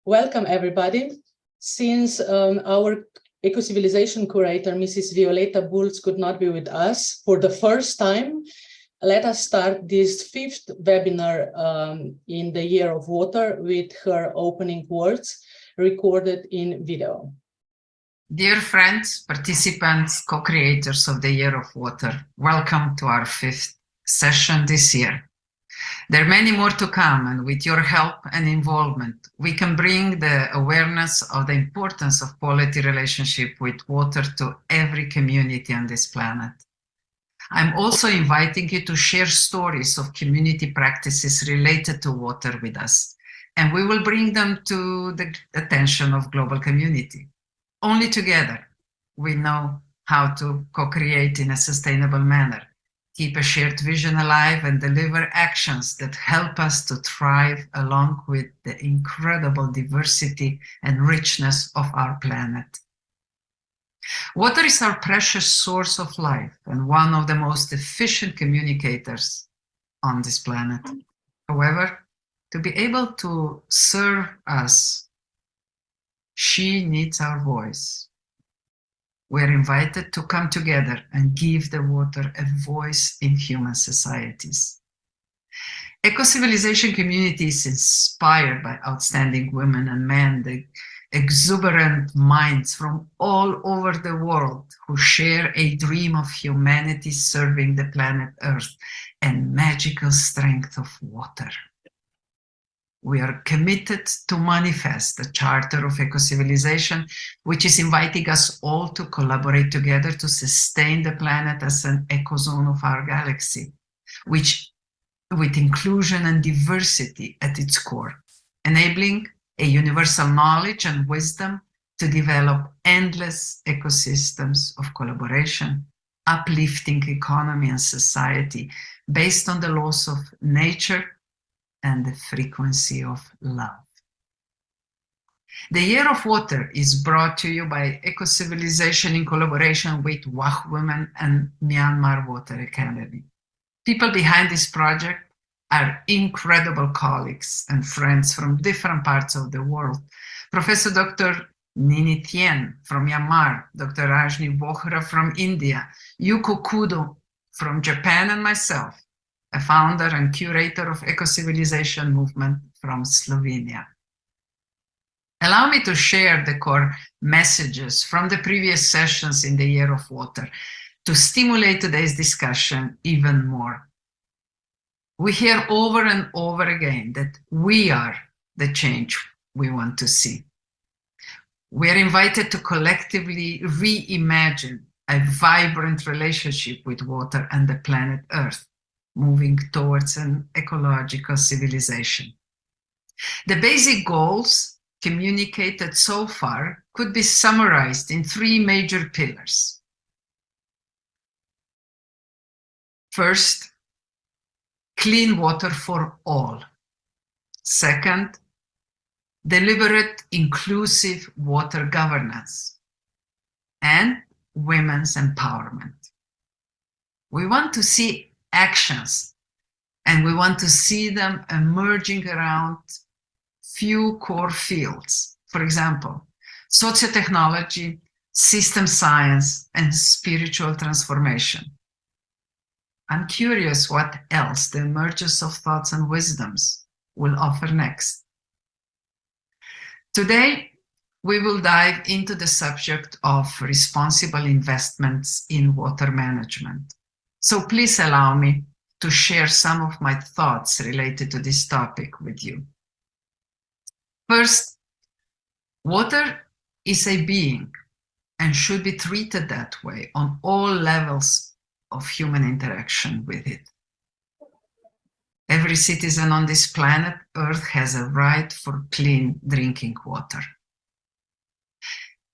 Welcome, everybody. Since our Ecocivilisation curator, Mrs. Violeta Bulc, could not be with us for the first time, let us start this fifth webinar in the Year of Water with her opening words recorded in video. Dear friends, participants, co-creators of the Year of Water, welcome to our fifth session this year. There are many more to come, and with your help and involvement, we can bring the awareness of the importance of quality relationship with water to every community on this planet. I'm also inviting you to share stories of community practices related to water with us, and we will bring them to the attention of global community. Only together we know how to co-create in a sustainable manner, keep a shared vision alive, and deliver actions that help us to thrive along with the incredible diversity and richness of our planet. Water is our precious source of life and one of the most efficient communicators on this planet. However, to be able to serve us, she needs our voice. We are invited to come together and give the water a voice in human societies. Ecocivilisation community is inspired by outstanding women and men, the exuberant minds from all over the world who share a dream of humanity serving the planet Earth and magical strength of water. We are committed to manifest the Charter of Ecocivilisation, which is inviting us all to collaborate together to sustain the planet as an ecozone of our galaxy, which with inclusion and diversity at its core, enabling a universal knowledge and wisdom to develop endless ecosystems of collaboration, uplifting economy and society based on the laws of nature and the frequency of love. The Year of Water is brought to you by Ecocivilisation in collaboration with WAH Women and Myanmar Water Academy. People behind this project are incredible colleagues and friends from different parts of the world. Professor Dr. Nini Tien from Myanmar, Dr. Rajni Bohra from India, Yuko Kudo from Japan, and myself, a founder and curator of Ecocivilisation movement from Slovenia. Allow me to share the core messages from the previous sessions in the Year of Water to stimulate today's discussion even more. We hear over and over again that we are the change we want to see. We are invited to collectively reimagine a vibrant relationship with water and the planet Earth, moving towards an ecological civilization. The basic goals communicated so far could be summarized in three major pillars. First, clean water for all. Second, deliberate, inclusive water governance. And women's empowerment. We want to see actions, and we want to see them emerging around few core fields. For example, sociotechnology, system science, and spiritual transformation. I'm curious what else the emergence of thoughts and wisdoms will offer next. Today, we will dive into the subject of responsible investments in water management. So please allow me to share some of my thoughts related to this topic with you. First, water is a being and should be treated that way on all levels of human interaction with it. Every citizen on this planet Earth has a right for clean drinking water.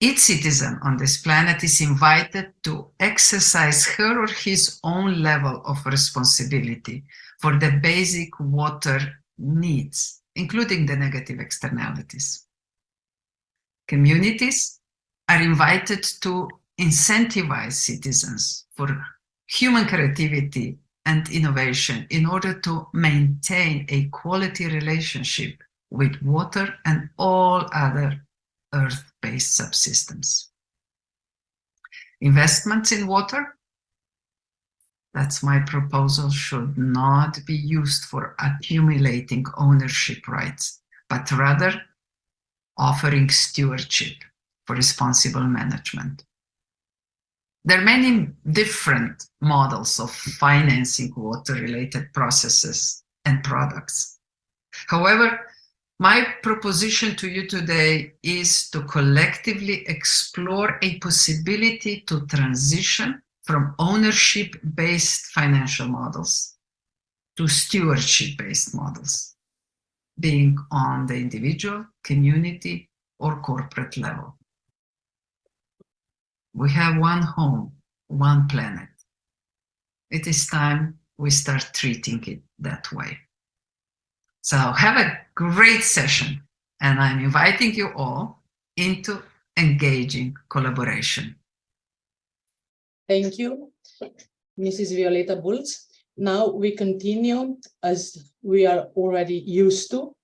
Each citizen on this planet is invited to exercise her or his own level of responsibility for the basic water needs, including the negative externalities. Communities are invited to incentivize citizens for human creativity and innovation in order to maintain a quality relationship with water and all other earth-based subsystems. Investments in water, that's my proposal, should not be used for accumulating ownership rights, but rather offering stewardship for responsible management. There are many different models of financing water-related processes and products. However, my proposition to you today is to collectively explore a possibility to transition from ownership-based financial models to stewardship-based models, being on the individual, community, or corporate level. We have one home, one planet. It is time we start treating it that way. So have a great session, and I'm inviting you all into engaging collaboration. Thank you, Mrs. Violeta Bulc. Now we continue, as we are already used to,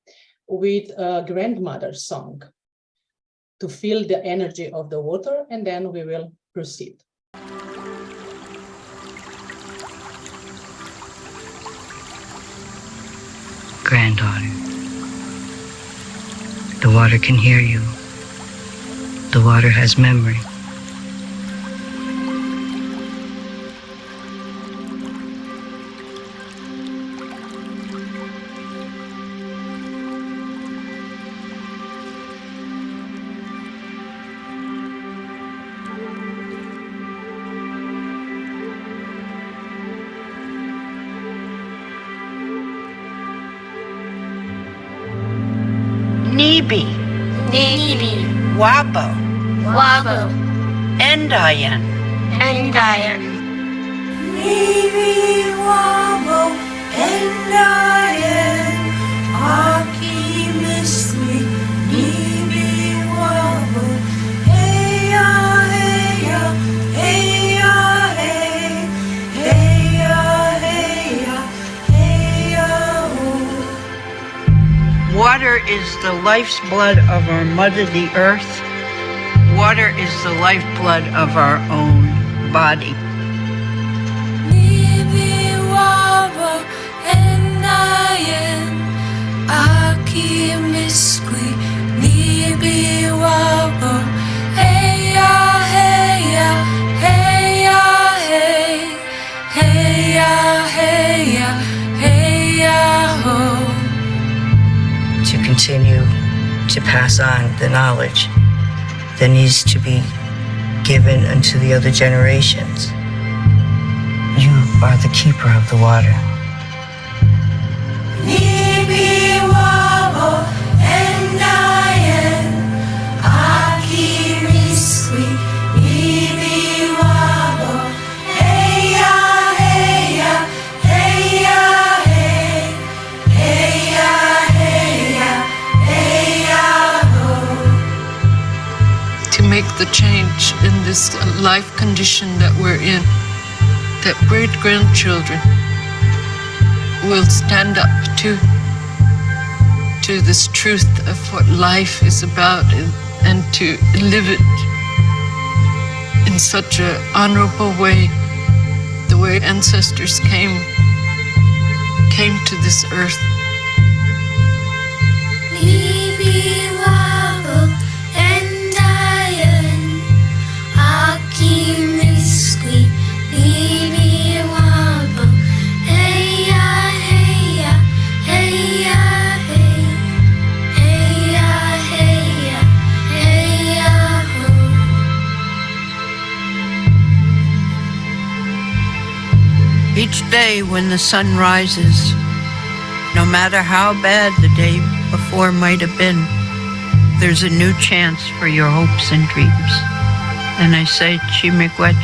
with a grandmother's song to feel the energy of the water, and then we will proceed. Granddaughter, the water can hear you. The water has memory. Nibi, Wabo, Endayan, Nibi, Wabo, Endayan, Aki Misli, Nibi, Wabo, Heya, Heya, Heya, Hey, Heya, Heya, Heya, Ho. Water is the life's blood of our mother, the earth. Water is the lifeblood of our own body. Nibi, Wabo, Endayan, Aki Misli, Nibi, Wabo, Heya, Heya, Heya, Hey, Heya, Heya, Heya, Ho. To continue to pass on the knowledge that needs to be given unto the other generations. You are the keeper of the water. Nibi, Wabo, Endayan, Aki Misli, Nibi, Wabo, Heya, Heya, Heya, Hey, Heya, Heya, Heya, Ho. To make the change in this life condition that we're in, that great-grandchildren will stand up to this truth of what life is about, and to live it in such an honorable way, the way ancestors came to this earth. Nibi, Wabo, Endayan, Aki Misli, Nibi, Wabo, Heya, Heya, Heya, Hey, Heya, Heya, Heya, Ho. Each day when the sun rises, no matter how bad the day before might have been, there's a new chance for your hopes and dreams. And I say, 𝐒𝐿𝐵𝐺,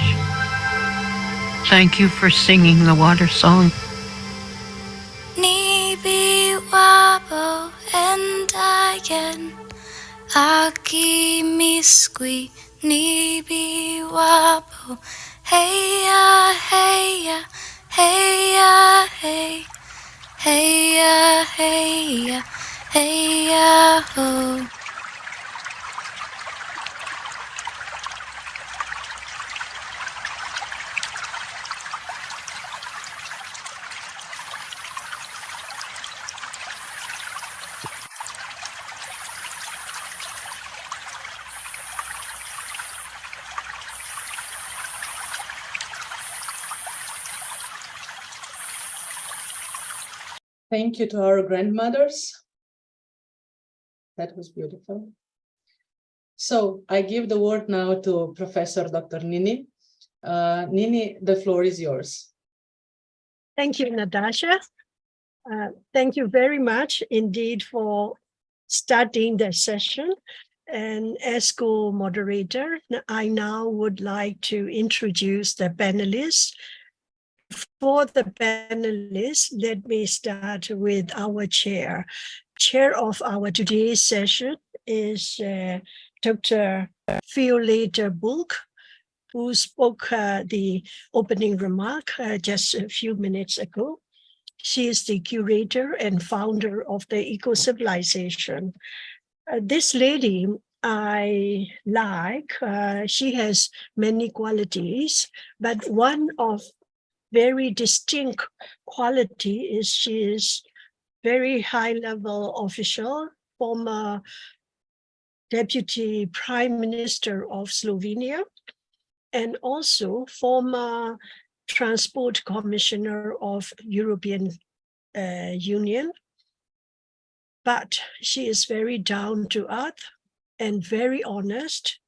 thank you for singing the water song. Nibi, Wabo, Endayan, Aki Misli, Nibi, Wabo, Heya, Heya, Heya, Hey, Heya, Heya, hey ya ho. Thank you to our grandmothers. That was beautiful. So I give the word now to Professor Dr. Nini. Nini, the floor is yours. Thank you, Natasha. Thank you very much indeed for starting the session. And as co-moderator, I now would like to introduce the panelists. For the panelists, let me start with our chair. Chair of our today's session is Dr. Violeta Bulc, who spoke the opening remark just a few minutes ago. She is the curator and founder of the Ecocivilisation. This lady I like, she has many qualities, but one of very distinct quality is she is very high level official, former Deputy Prime Minister of Slovenia, and also former Transport Commissioner of European Union. But she is very down to earth and very honest,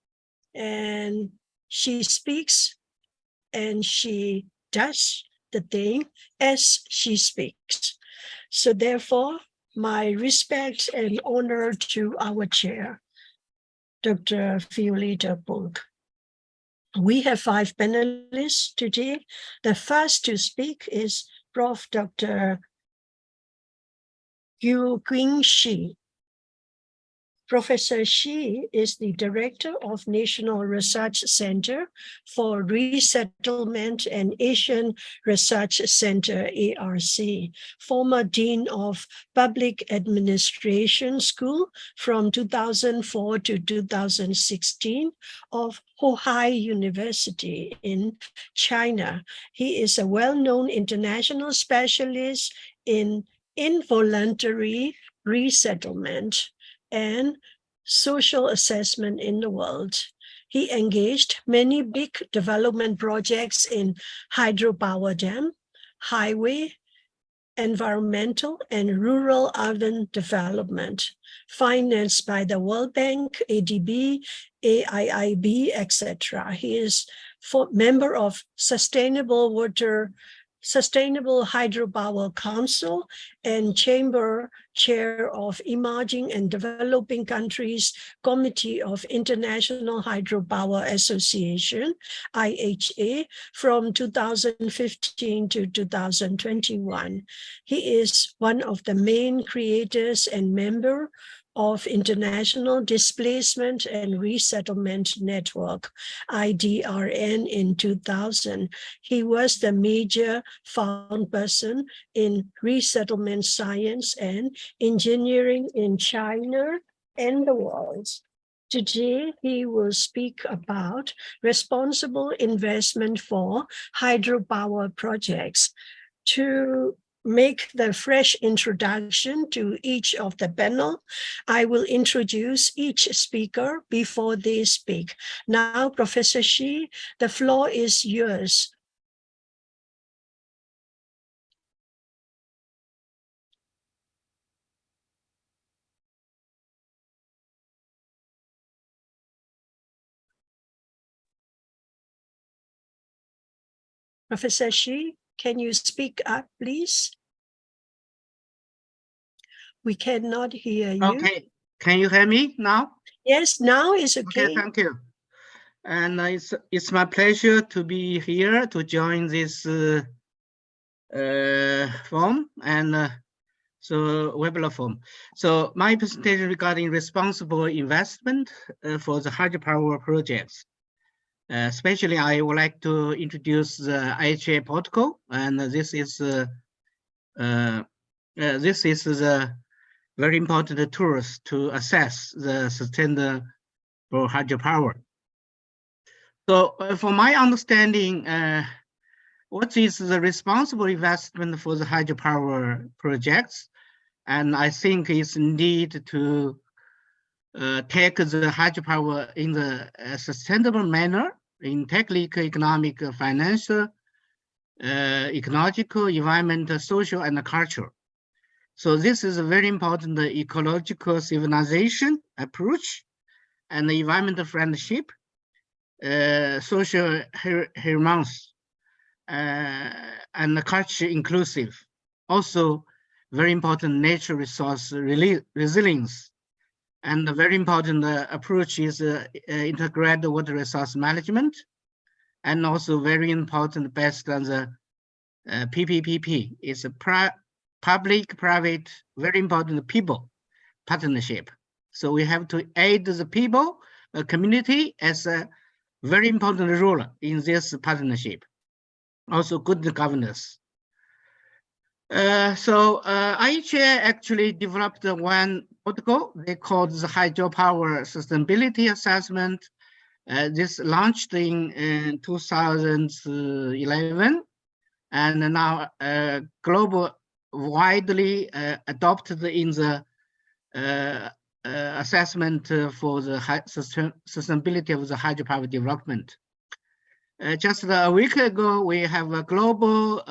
and she speaks and she does the thing as she speaks. So therefore, my respect and honor to our chair, Dr. Violeta Bulc. We have 5 panelists today. The first to speak is Prof. Dr. 𝐤𝐭𝐚𝐢𝐧𝐚𝐥𝐞 𝐖𝐚𝐭𝐫. Professor Xi is the Director of National Research Center for Resettlement and Asian Research Center, ARC, former Dean of Public Administration School from 2004 to 2016 of Hohai University in China. He is a well-known international specialist in involuntary resettlement and social assessment in the world. He engaged many big development projects in hydropower dam, highway, environmental and rural urban development, financed by the World Bank, ADB, AIIB, etc. He is member of Sustainable Hydropower Council and Chamber Chair of Emerging and Developing Countries Committee of International Hydropower Association, IHA, from 2015 to 2021. He is one of the main creators and member of International Displacement and Resettlement Network, IDRN, in 2000. He was the major found person in resettlement science and engineering in China and the world. Today, he will speak about responsible investment for hydropower projects. To make the fresh introduction to each of the panel, I will introduce each speaker before they speak. Now, Professor Xi, the floor is yours. Professor Xi, can you speak up, please? We cannot hear you. Okay, can you hear me now? Yes, now is okay. Okay, thank you. And it's my pleasure to be here to join this forum and so webinar forum. So my presentation regarding responsible investment for the hydropower projects. Especially, I would like to introduce the IHA protocol, and this is the very important tools to assess the sustainable hydropower. So from my understanding, what is the responsible investment for the hydropower projects? And I think it's need to take the hydropower in the sustainable manner in technical, economic, financial, ecological, environmental, social, and cultural. So this is a very important ecological civilization approach and the environmental friendship, social harmony, and the culture inclusive. Also, very important nature resource resilience. And a very important approach is integrated water resource management, and also very important based on the PPPP. It's a public-private, very important people partnership. So we have to aid the people, the community as a very important role in this partnership. Also good governance. IHA actually developed one protocol they called the Hydropower Sustainability Assessment. This launched in 2011, and now global widely adopted in the assessment for the sustainability of the hydropower development. Just a week ago, we have a global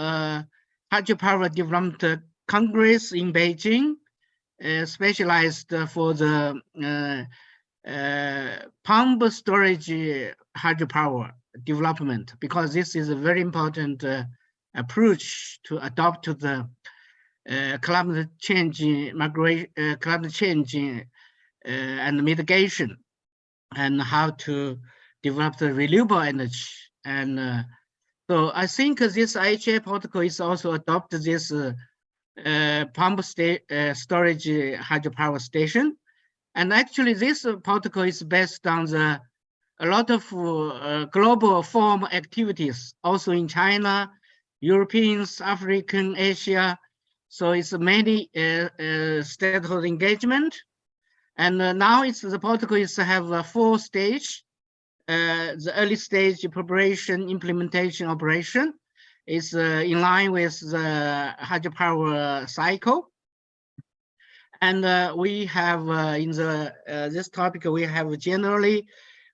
hydropower development congress in Beijing, specialized for the pump storage hydropower development, because this is a very important approach to adopt to the climate change, and mitigation, and how to develop the renewable energy. And so I think this IHA protocol is also adopted this pump storage hydropower station. And actually this protocol is based on a lot of global forum activities, also in China, Europeans, African, Asia. So it's many stakeholder engagement. And now the protocol is to have a 4-stage. The early stage preparation, implementation, operation is in line with the hydropower cycle. And we have in the this topic, we have generally,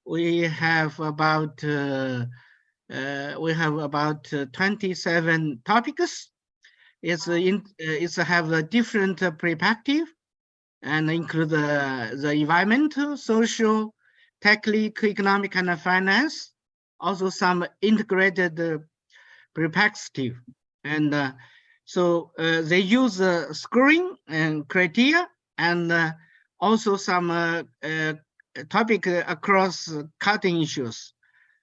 we have about 27 topics. It's have a different perspective and include the environmental, social, technical, economic, and finance, also some integrated perspective. And so they use scoring and criteria, and also some topic across cutting issues,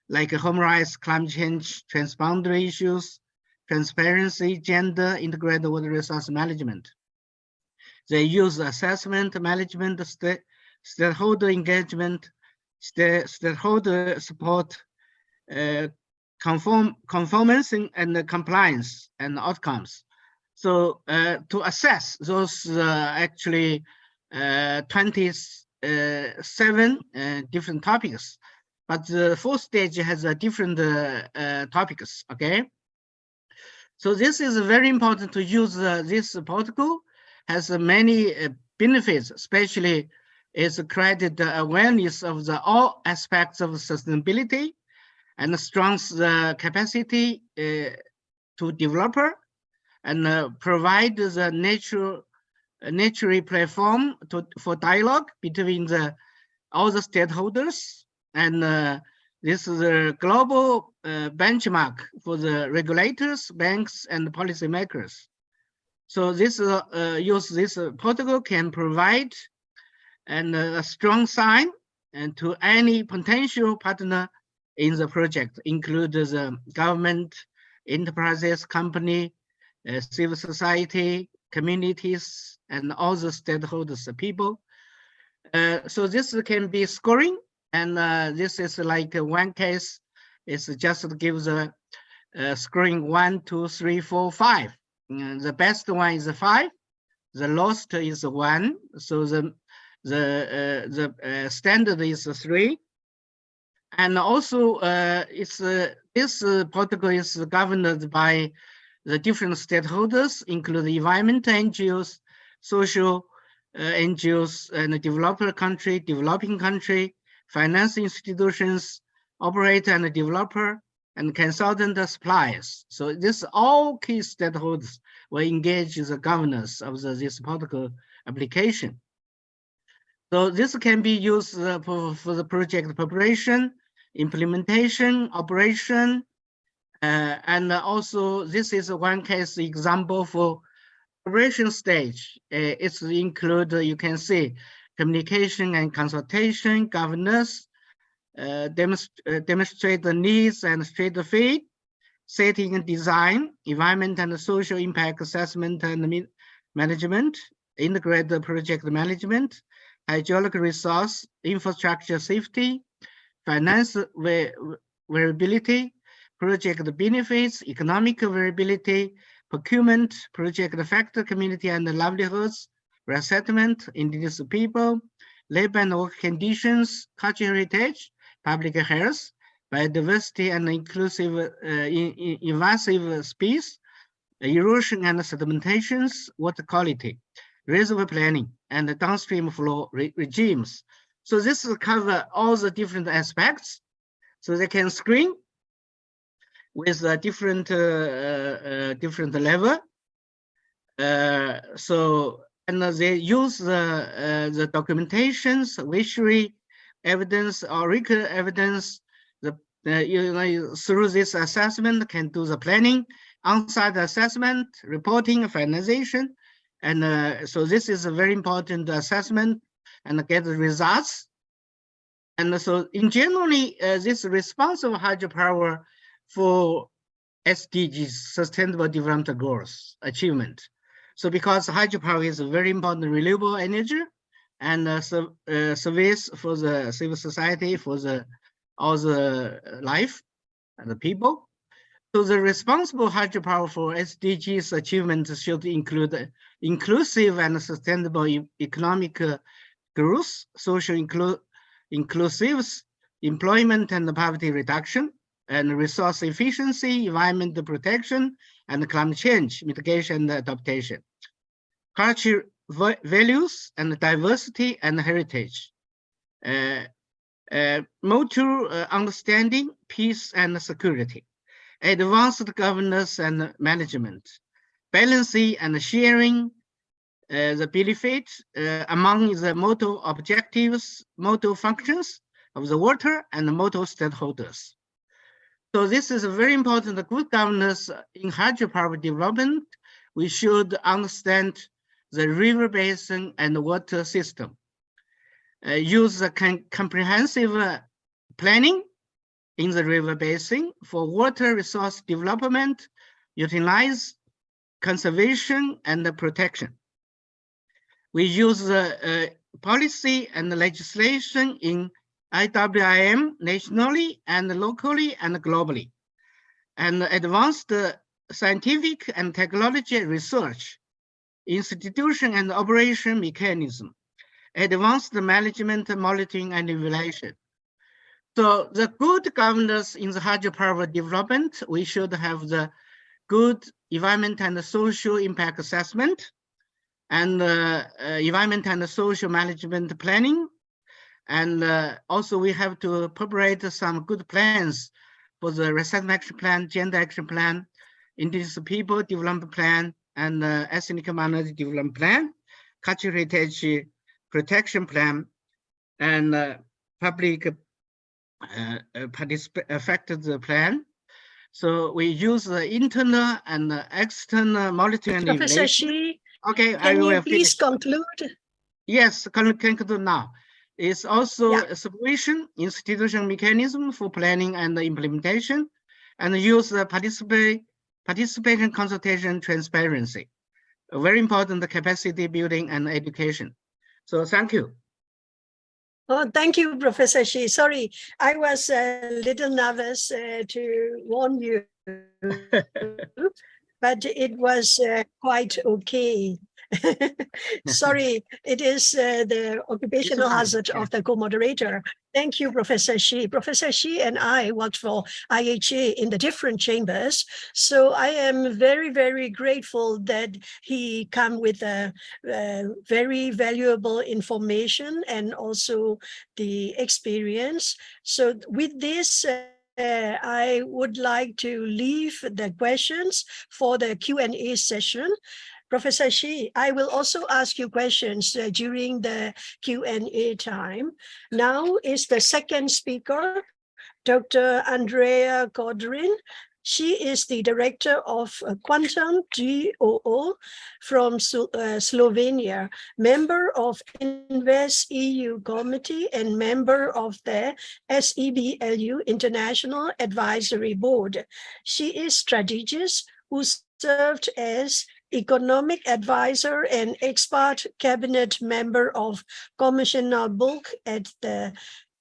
like human rights, climate change, transboundary issues, transparency, gender, integrated water resource management. They use assessment, management, stakeholder engagement, stakeholder support, conformance and compliance and outcomes. So to assess those actually 27 different topics, but the 4th stage has a different topics, okay? So this is very important to use this protocol, has many benefits, especially is created awareness of all aspects of sustainability and strengthens the capacity to developer and provide the natural platform for dialogue between all the stakeholders. And this is a global benchmark for the regulators, banks, and policymakers. So this use this protocol can provide a strong sign and to any potential partner in the project, include the government, enterprises, company, civil society, communities, and all the stakeholders, people. So this can be scoring, and this is like one case. It's just gives a scoring 1, 2, 3, 4, 5. The best one is a 5. the lowest is 1. So the standard is 3. And also, this protocol is governed by the different stakeholders, including environment NGOs, social NGOs, and developing country, finance institutions, operator and developer, and consultant suppliers. So this all key stakeholders will engage the governance of this protocol application. So this can be used for the project preparation, implementation, operation, and also this is one case example for operation stage. It's include, you can see, communication and consultation, governance, demonstrate the needs and straight feed, setting and design, environment and social impact assessment and management, integrate the project management, hydraulic resource, infrastructure safety, finance variability, project benefits, economic variability, procurement, project factor, community and livelihoods, resettlement, indigenous people, labor and work conditions, cultural heritage, public health, biodiversity and inclusive invasive species, erosion and sedimentations, water quality, reservoir planning, and downstream flow regimes. So this will cover all the different aspects. So they can screen with a different level. And they use the documentations, visual evidence, or record evidence. Through this assessment, can do the planning, on-site assessment, reporting, finalization, and so this is a very important assessment and get the results. And so in generally, this responsible hydropower for SDGs, Sustainable Development Goals achievement. So because hydropower is a very important renewable energy and service for the civil society, for all the life and the people. So the responsible hydropower for SDGs achievement should include inclusive and sustainable economic growth, social inclusive employment and poverty reduction, and resource efficiency, environmental protection, and climate change mitigation and adaptation, culture values and diversity and heritage, mutual understanding, peace and security, advanced governance and management, balancing and sharing the benefit among the multiple objectives, multiple functions of the water and multiple stakeholders. So this is a very important good governance in hydropower development. We should understand the river basin and water system. Use the comprehensive planning in the river basin for water resource development, utilize conservation and protection. We use the policy and legislation in IWIM nationally and locally and globally, and advanced scientific and technology research, institution and operation mechanism, advanced management, monitoring and evaluation. So the good governance in the hydropower development, we should have the good environment and social impact assessment, and environment and social management planning. And also we have to preparate some good plans for the resettlement action plan, gender action plan, indigenous people development plan, and ethnic minority development plan, cultural heritage protection plan, and public affected plan. So we use the internal and external monitoring and Professor evaluation. Shi, Okay, can you please conclude? Yes, can conclude now. It's also a supervision institutional mechanism for planning and implementation, and use the participation, consultation, transparency. A very important capacity building and education. So thank you. Oh, thank you, Professor Shi. Sorry, I was a little nervous to warn you. but it was quite okay. Sorry, it is the occupational fine, hazard yeah. of the co-moderator. Thank you, Professor 𝐿. Professor 𝐿 and I worked for IHA in the different chambers. So I am very, very grateful that he come with a very valuable information and also the experience. So with this, I would like to leave the questions for the Q&A session. Professor 𝐿, I will also ask you questions during the Q&A time. Now is the second speaker, Dr. Andrea Godrin. She is the director of Quantum 𝐿𝐴𝐵 from Slovenia, member of InvestEU Committee and member of the SEBLU International Advisory Board. She is strategist who served as economic advisor and expert cabinet member of Commissioner Bulc at the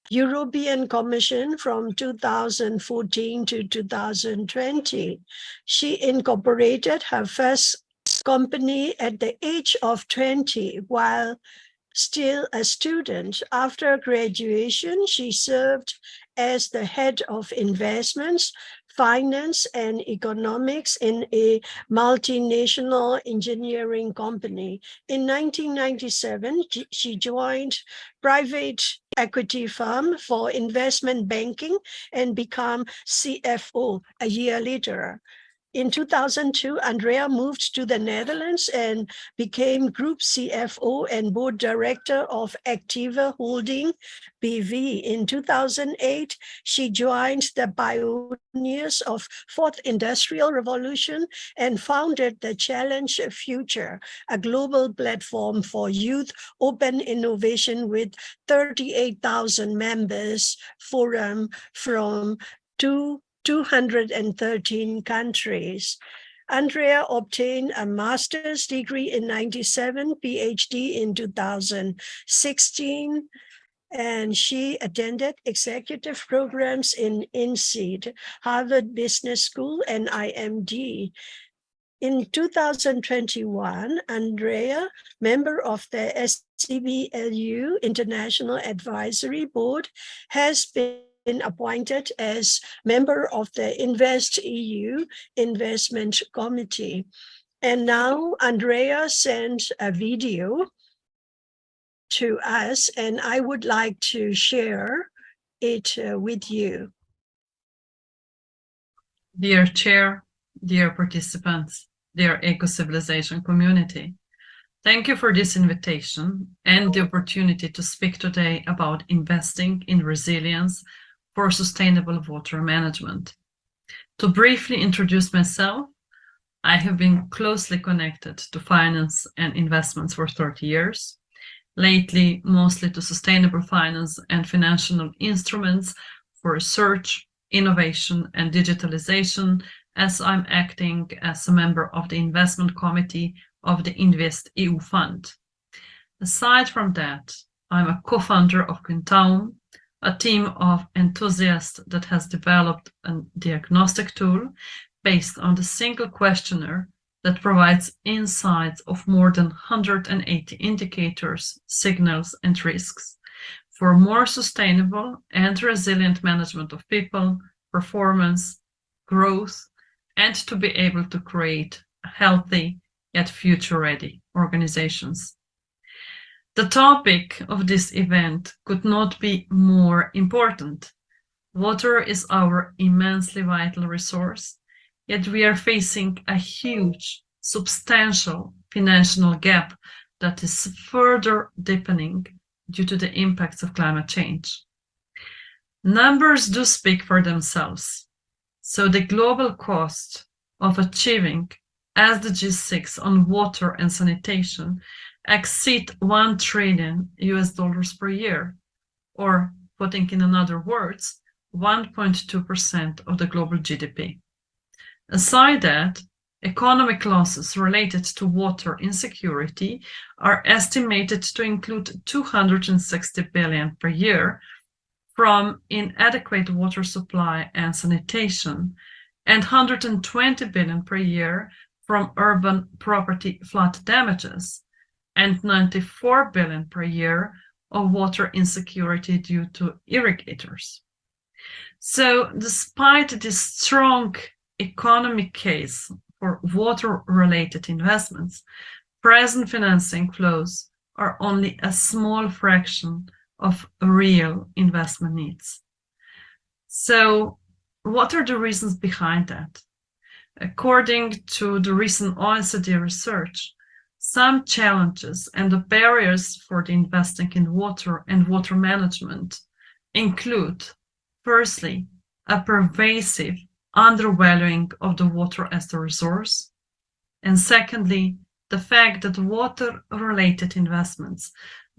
European Commission from 2014 to 2020. She incorporated her first company at the age of 20 while still a student. After graduation, she served as the head of investments, finance and economics in a multinational engineering company. In 1997, she joined private equity firm for investment banking and became CFO a year later. In 2002, Andrea moved to the Netherlands and became Group CFO and Board Director of Activa Holding BV. In 2008, she joined the pioneers of Fourth Industrial Revolution and founded the Challenge Future, a global platform for youth open innovation with 38,000 members, forum from 213 countries. Andrea obtained a master's degree in 1997, PhD in 2016, and she attended executive programs in INSEAD, Harvard Business School, and IMD. In 2021, Andrea, member of the SEBLU International Advisory Board, has been appointed as member of the InvestEU Investment Committee. And now Andrea sent a video to us, and I would like to share it with you. Dear Chair, dear participants, dear Ecocivilisation community, thank you for this invitation and the opportunity to speak today about investing in resilience for sustainable water management. To briefly introduce myself, I have been closely connected to finance and investments for 30 years, lately mostly to sustainable finance and financial instruments for research, innovation and digitalization, as I'm acting as a member of the investment committee of the InvestEU Fund. Aside from that, I'm a co-founder of 𝐒𝐿𝐴𝐵, a team of enthusiasts that has developed a diagnostic tool based on the single questionnaire that provides insights of more than 180 indicators, signals, and risks for more sustainable and resilient management of people, performance, growth, and to be able to create healthy yet future-ready organizations. The topic of this event could not be more important. Water is our immensely vital resource, yet we are facing a huge, substantial financial gap that is further deepening due to the impacts of climate change. Numbers do speak for themselves. So the global cost of achieving SDG 6 on water and sanitation exceed $1 trillion per year, or putting in other words, 1.2% of the global GDP. Aside that, economic losses related to water insecurity are estimated to include 260 billion per year from inadequate water supply and sanitation, and 120 billion per year from urban property flood damages and 94 billion per year of water insecurity due to irrigators. So despite this strong economic case for water-related investments, present financing flows are only a small fraction of real investment needs. So what are the reasons behind that? According to the recent OECD research, some challenges and the barriers for the investing in water and water management include, firstly, a pervasive undervaluing of the water as the resource, and secondly, the fact that water-related investments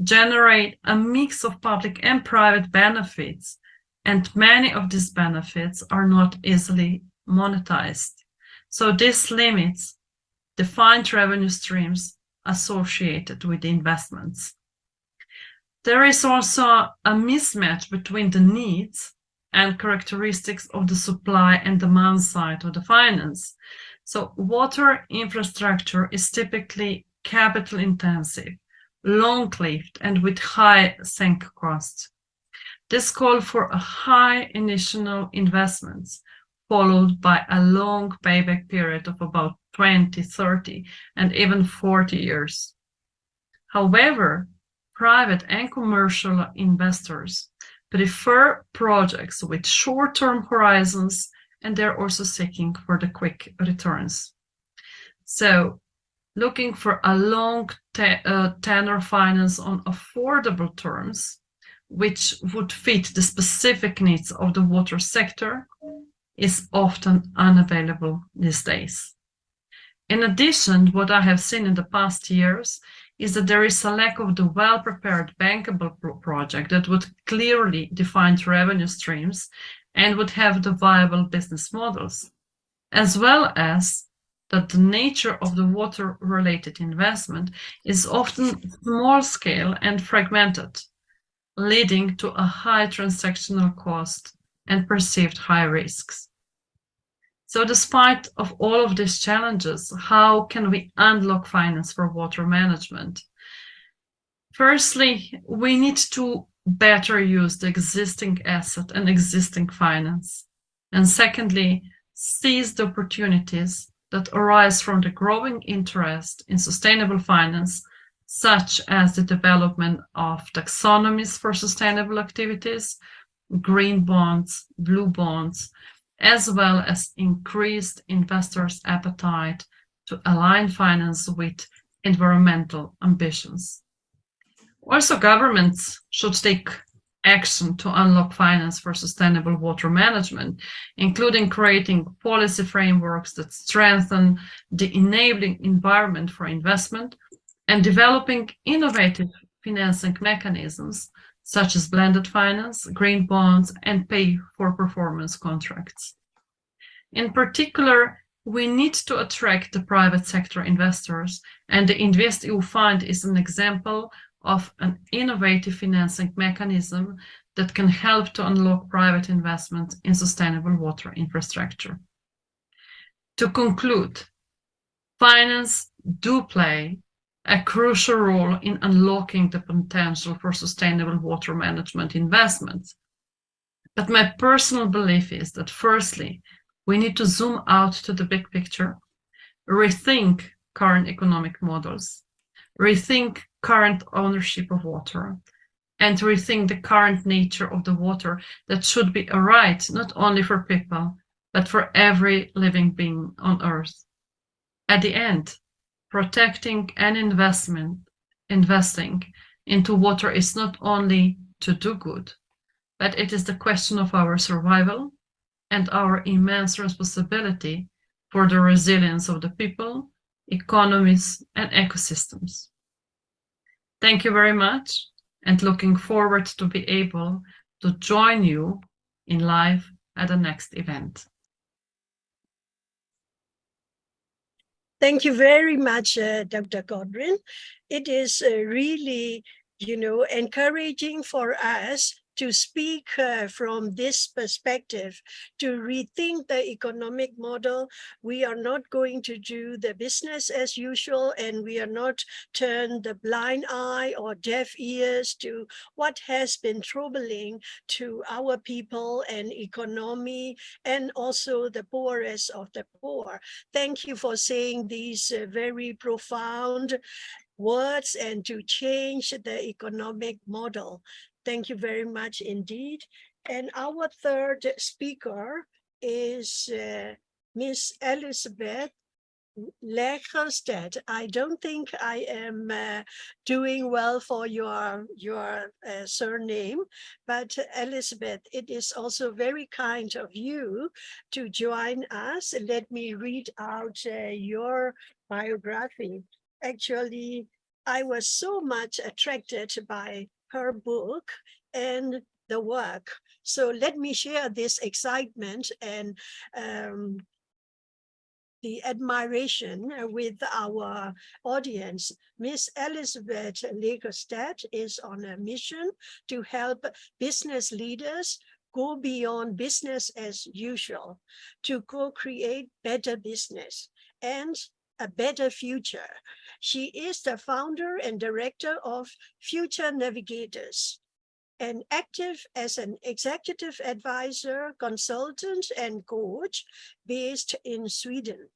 generate a mix of public and private benefits, and many of these benefits are not easily monetized. So this limits defined revenue streams associated with the investments. There is also a mismatch between the needs and characteristics of the supply and demand side of the finance. So water infrastructure is typically capital intensive, long-lived, and with high sunk costs. This calls for a high initial investments, followed by a long payback period of about 20, 30, and even 40 years. However, private and commercial investors prefer projects with short-term horizons, and they're also seeking for the quick returns. So looking for a long tenor finance on affordable terms, which would fit the specific needs of the water sector, is often unavailable these days. In addition, what I have seen in the past years is that there is a lack of the well-prepared bankable project that would clearly define revenue streams and would have the viable business models, as well as that the nature of the water-related investment is often small-scale and fragmented, leading to a high transactional cost and perceived high risks. So despite of all of these challenges, how can we unlock finance for water management? Firstly, we need to better use the existing asset and existing finance. And secondly, seize the opportunities that arise from the growing interest in sustainable finance, such as the development of taxonomies for sustainable activities, green bonds, blue bonds, as well as increased investors' appetite to align finance with environmental ambitions. Also, governments should take action to unlock finance for sustainable water management, including creating policy frameworks that strengthen the enabling environment for investment and developing innovative financing mechanisms such as blended finance, green bonds, and pay-for-performance contracts. In particular, we need to attract the private sector investors, and the InvestEU Fund is an example of an innovative financing mechanism that can help to unlock private investment in sustainable water infrastructure. To conclude, finance do play a crucial role in unlocking the potential for sustainable water management investments. But my personal belief is that firstly, we need to zoom out to the big picture, rethink current economic models, rethink current ownership of water, and rethink the current nature of the water that should be a right not only for people, but for every living being on Earth. At the end, protecting and investing into water is not only to do good, but it is the question of our survival and our immense responsibility for the resilience of the people, economies, and ecosystems. Thank you very much, and looking forward to be able to join you in live at the next event. Thank you very much, Dr. Godwin. It is really, encouraging for us to speak from this perspective, to rethink the economic model. We are not going to do the business as usual, and we are not turn the blind eye or deaf ears to what has been troubling to our people and economy, and also the poorest of the poor. Thank you for saying these very profound words and to change the economic model. Thank you very much indeed. And our third speaker is Miss Elizabeth 𝐒𝐿𝐵. I don't think I am doing well for your surname, but Elizabeth, it is also very kind of you to join us. Let me read out your biography. Actually, I was so much attracted by her book and the work. So let me share this excitement and the admiration with our audience. Miss Elizabeth 𝐒𝐿𝐵 is on a mission to help business leaders go beyond business as usual, to co-create better business and a better future. She is the founder and director of Future Navigators, and active as an executive advisor, consultant, and coach based in Sweden.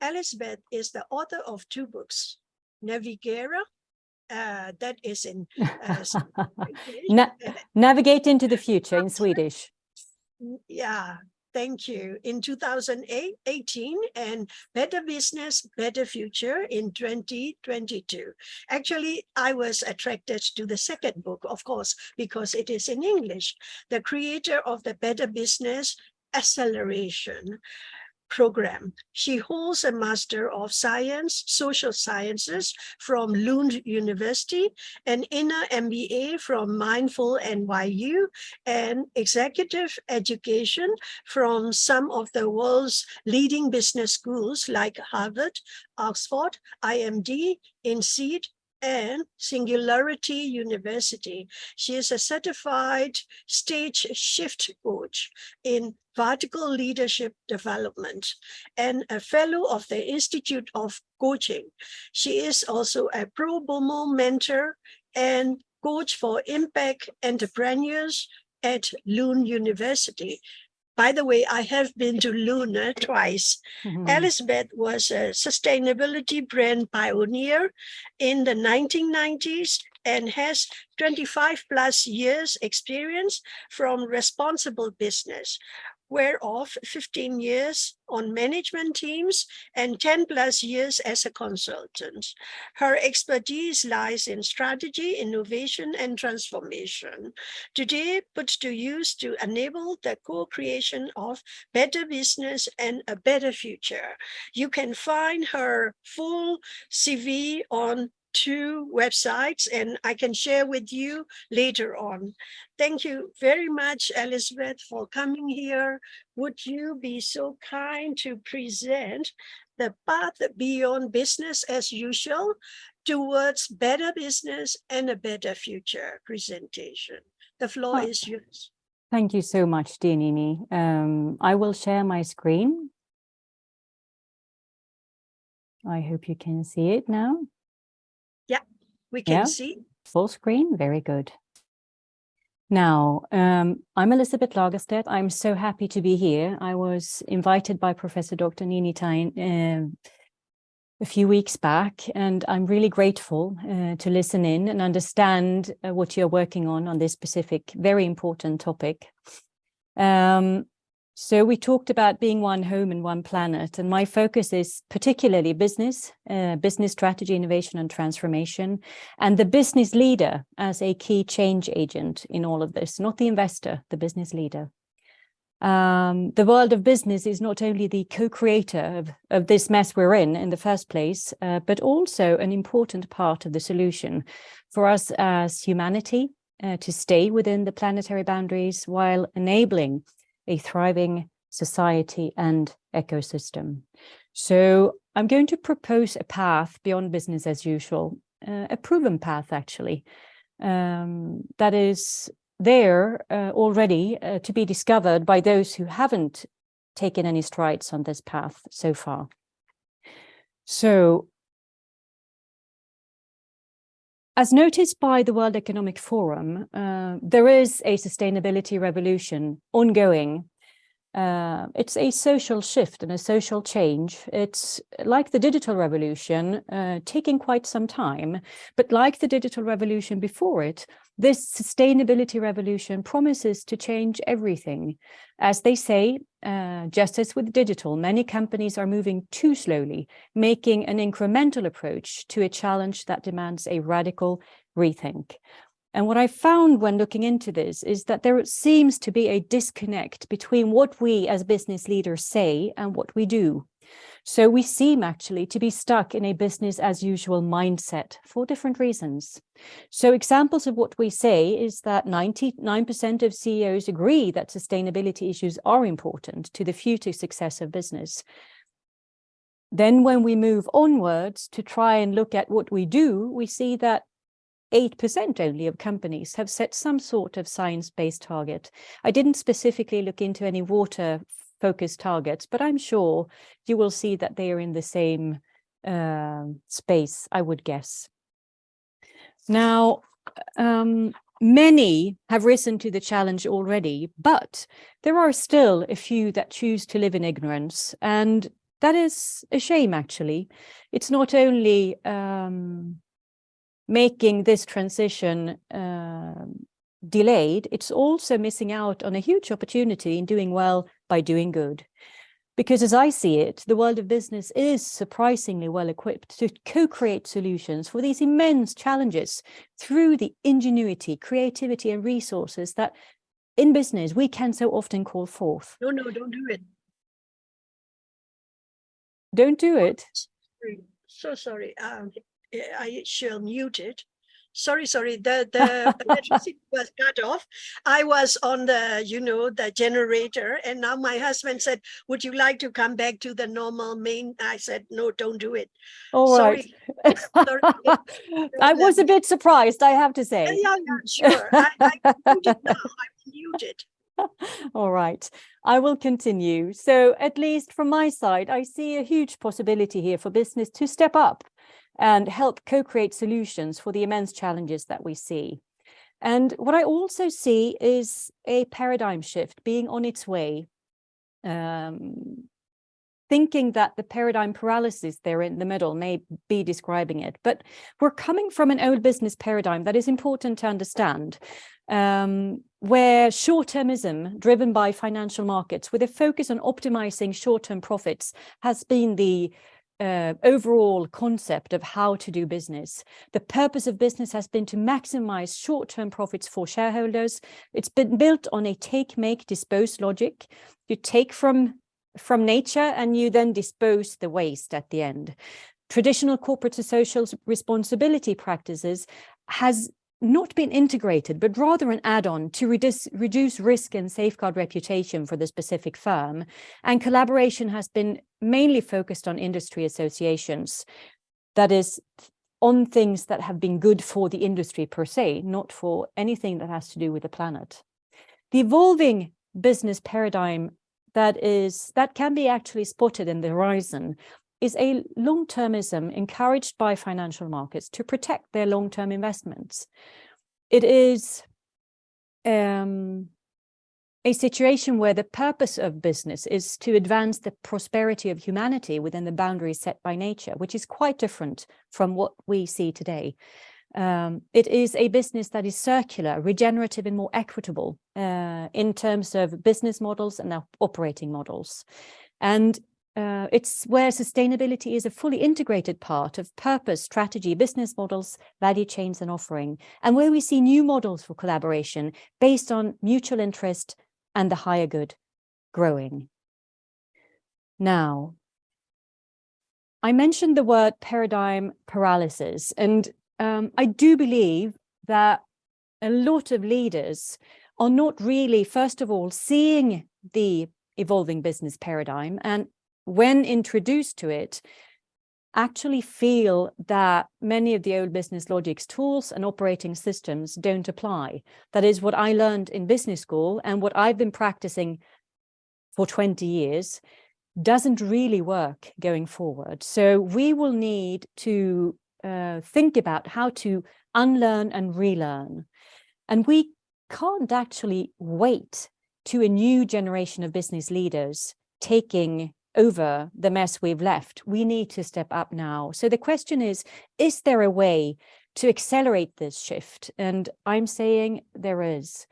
Elizabeth is the author of 2 books, Navigera, that is in Navigate into the future in Swedish. Yeah, thank you. In 2018, and Better Business, Better Future in 2022. Actually, I was attracted to the second book, of course, because it is in English. The creator of the Better Business Acceleration program. She holds a Master of Science, Social Sciences from Lund University, an inner MBA from Mindful NYU, and executive education from some of the world's leading business schools like Harvard, Oxford, IMD, INSEAD, and Singularity University. She is a certified stage shift coach in vertical leadership development and a fellow of the Institute of Coaching. She is also a pro bono mentor and coach for impact entrepreneurs at Lund University. By the way, I have been to Lund twice. Elizabeth was a sustainability brand pioneer in the 1990s and has 25 plus years experience from responsible business, whereof 15 years on management teams and 10 plus years as a consultant. Her expertise lies in strategy, innovation, and transformation, today put to use to enable the co-creation of better business and a better future. You can find her full CV on 2 websites, and I can share with you later on. Thank you very much, Elizabeth, for coming here. Would you be so kind to present the path beyond business as usual towards better business and a better future presentation? The floor is yours. Thank you so much, dear Nini. I will share my screen. I hope you can see it now. Yeah, we can see. Full screen, very good. Now, I'm Elizabeth 𝐒𝐿𝐵. I'm so happy to be here. I was invited by Professor Dr. Nini Thein a few weeks back, and I'm really grateful to listen in and understand what you're working on this specific, very important topic. So we talked about being one home and one planet, and my focus is particularly business, business strategy, innovation, and transformation, and the business leader as a key change agent in all of this, not the investor, the business leader. The world of business is not only the co-creator of this mess we're in the first place, but also an important part of the solution for us as humanity to stay within the planetary boundaries while enabling a thriving society and ecosystem. So I'm going to propose a path beyond business as usual, a proven path actually, that is there already to be discovered by those who haven't taken any strides on this path so far. So, as noticed by the World Economic Forum, there is a sustainability revolution ongoing. It's a social shift and a social change. It's like the digital revolution, taking quite some time, but like the digital revolution before it, this sustainability revolution promises to change everything. As they say, just as with digital, many companies are moving too slowly, making an incremental approach to a challenge that demands a radical rethink. And what I found when looking into this is that there seems to be a disconnect between what we as business leaders say and what we do. So we seem actually to be stuck in a business as usual mindset for different reasons. So examples of what we say is that 99% of CEOs agree that sustainability issues are important to the future success of business. Then when we move onwards to try and look at what we do, we see that 8% only of companies have set some sort of science-based target. I didn't specifically look into any water-focused targets, but I'm sure you will see that they are in the same space, I would guess. Now, many have risen to the challenge already, but there are still a few that choose to live in ignorance, and that is a shame, actually. It's not only making this transition delayed, it's also missing out on a huge opportunity in doing well by doing good. Because as I see it, the world of business is surprisingly well equipped to co-create solutions for these immense challenges through the ingenuity, creativity, and resources that in business we can so often call forth. No, don't do it. Don't do it. So sorry. I shall mute it. Sorry, the electricity was cut off. I was on the, the generator, and now my husband said, would you like to come back to the normal main? I said, no, don't do it. All right. Sorry. I was a bit surprised, I have to say. Yeah, sure. I mute it now. I mute it. All right, I will continue. So at least from my side, I see a huge possibility here for business to step up and help co-create solutions for the immense challenges that we see. And what I also see is a paradigm shift being on its way, thinking that the paradigm paralysis there in the middle may be describing it. But we're coming from an old business paradigm that is important to understand, where short-termism driven by financial markets with a focus on optimizing short-term profits has been the overall concept of how to do business. The purpose of business has been to maximize short-term profits for shareholders. It's been built on a take, make, dispose logic. You take from nature and you then dispose the waste at the end. Traditional corporate to social responsibility practices has not been integrated, but rather an add-on to reduce risk and safeguard reputation for the specific firm. And collaboration has been mainly focused on industry associations, that is, on things that have been good for the industry per se, not for anything that has to do with the planet. The evolving business paradigm that can be actually spotted in the horizon is a long-termism encouraged by financial markets to protect their long-term investments. It is a situation where the purpose of business is to advance the prosperity of humanity within the boundaries set by nature, which is quite different from what we see today. It is a business that is circular, regenerative, and more equitable in terms of business models and operating models. And it's where sustainability is a fully integrated part of purpose, strategy, business models, value chains, and offering, and where we see new models for collaboration based on mutual interest and the higher good growing. Now, I mentioned the word paradigm paralysis, and I do believe that a lot of leaders are not really, first of all, seeing the evolving business paradigm, and when introduced to it, actually feel that many of the old business logics tools and operating systems don't apply. That is what I learned in business school, and what I've been practicing for 20 years doesn't really work going forward. So we will need to think about how to unlearn and relearn. And we can't actually wait to a new generation of business leaders taking over the mess we've left. We need to step up now. So the question is there a way to accelerate this shift? And I'm saying there is.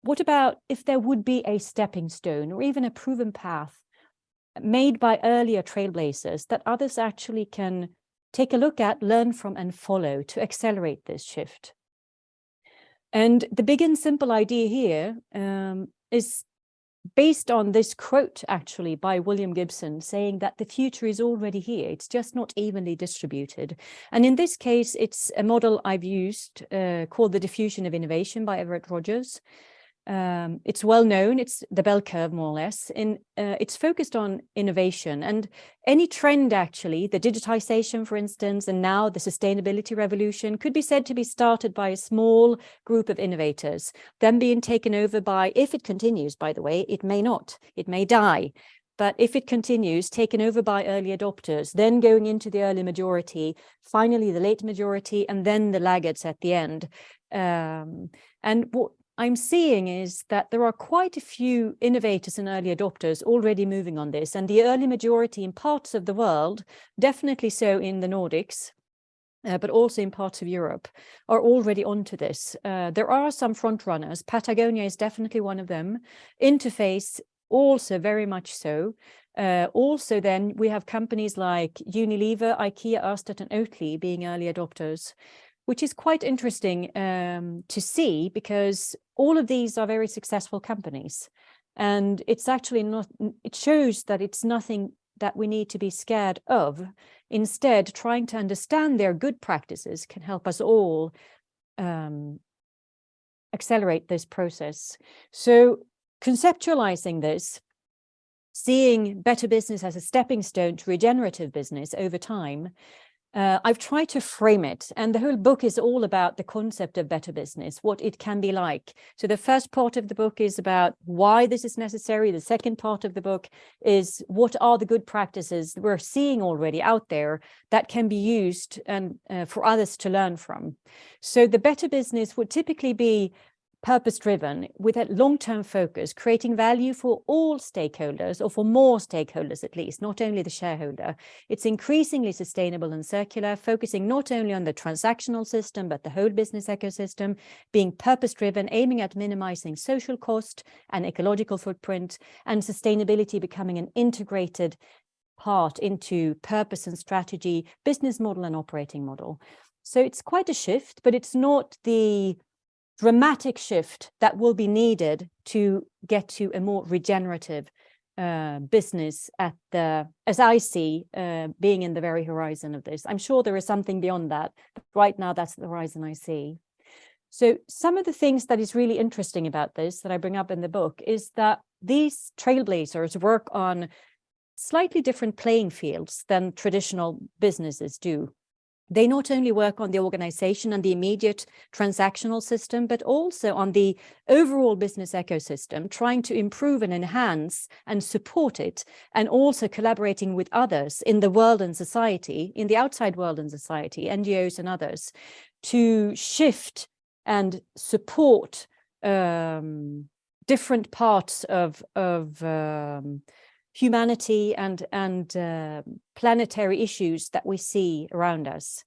What about if there would be a stepping stone or even a proven path made by earlier trailblazers that others actually can take a look at, learn from, and follow to accelerate this shift? And the big and simple idea here is based on this quote, actually, by William Gibson, saying that the future is already here. It's just not evenly distributed. And in this case, it's a model I've used called the diffusion of innovation by Everett Rogers. It's well known. It's the bell curve, more or less. It's focused on innovation, and any trend, actually, the digitization, for instance, and now the sustainability revolution, could be said to be started by a small group of innovators, then being taken over by, if it continues, by the way, it may not, it may die. But if it continues, taken over by early adopters, then going into the early majority, finally the late majority, and then the laggards at the end. And what I'm seeing is that there are quite a few innovators and early adopters already moving on this, and the early majority in parts of the world, definitely so in the Nordics, but also in parts of Europe, are already onto this. There are some front runners. Patagonia is definitely one of them. Interface also very much so. Also then we have companies like Unilever, IKEA, Ørsted, and Oatly being early adopters, which is quite interesting to see, because all of these are very successful companies. And it's actually not, it shows that it's nothing that we need to be scared of. Instead, trying to understand their good practices can help us all accelerate this process. So conceptualizing this, seeing better business as a stepping stone to regenerative business over time, I've tried to frame it, and the whole book is all about the concept of better business, what it can be like. So the first part of the book is about why this is necessary. The second part of the book is what are the good practices we're seeing already out there that can be used and for others to learn from. So the better business would typically be purpose-driven, with a long-term focus, creating value for all stakeholders, or for more stakeholders at least, not only the shareholder. It's increasingly sustainable and circular, focusing not only on the transactional system, but the whole business ecosystem, being purpose-driven, aiming at minimizing social cost and ecological footprint, and sustainability becoming an integrated part into purpose and strategy, business model and operating model. So it's quite a shift, but it's not the dramatic shift that will be needed to get to a more regenerative business at the, as I see, being in the very horizon of this. I'm sure there is something beyond that, but right now that's the horizon I see. So some of the things that is really interesting about this that I bring up in the book is that these trailblazers work on slightly different playing fields than traditional businesses do. They not only work on the organization and the immediate transactional system, but also on the overall business ecosystem, trying to improve and enhance and support it, and also collaborating with others in the world and society, in the outside world and society, NGOs and others, to shift and support different parts of humanity and planetary issues that we see around us.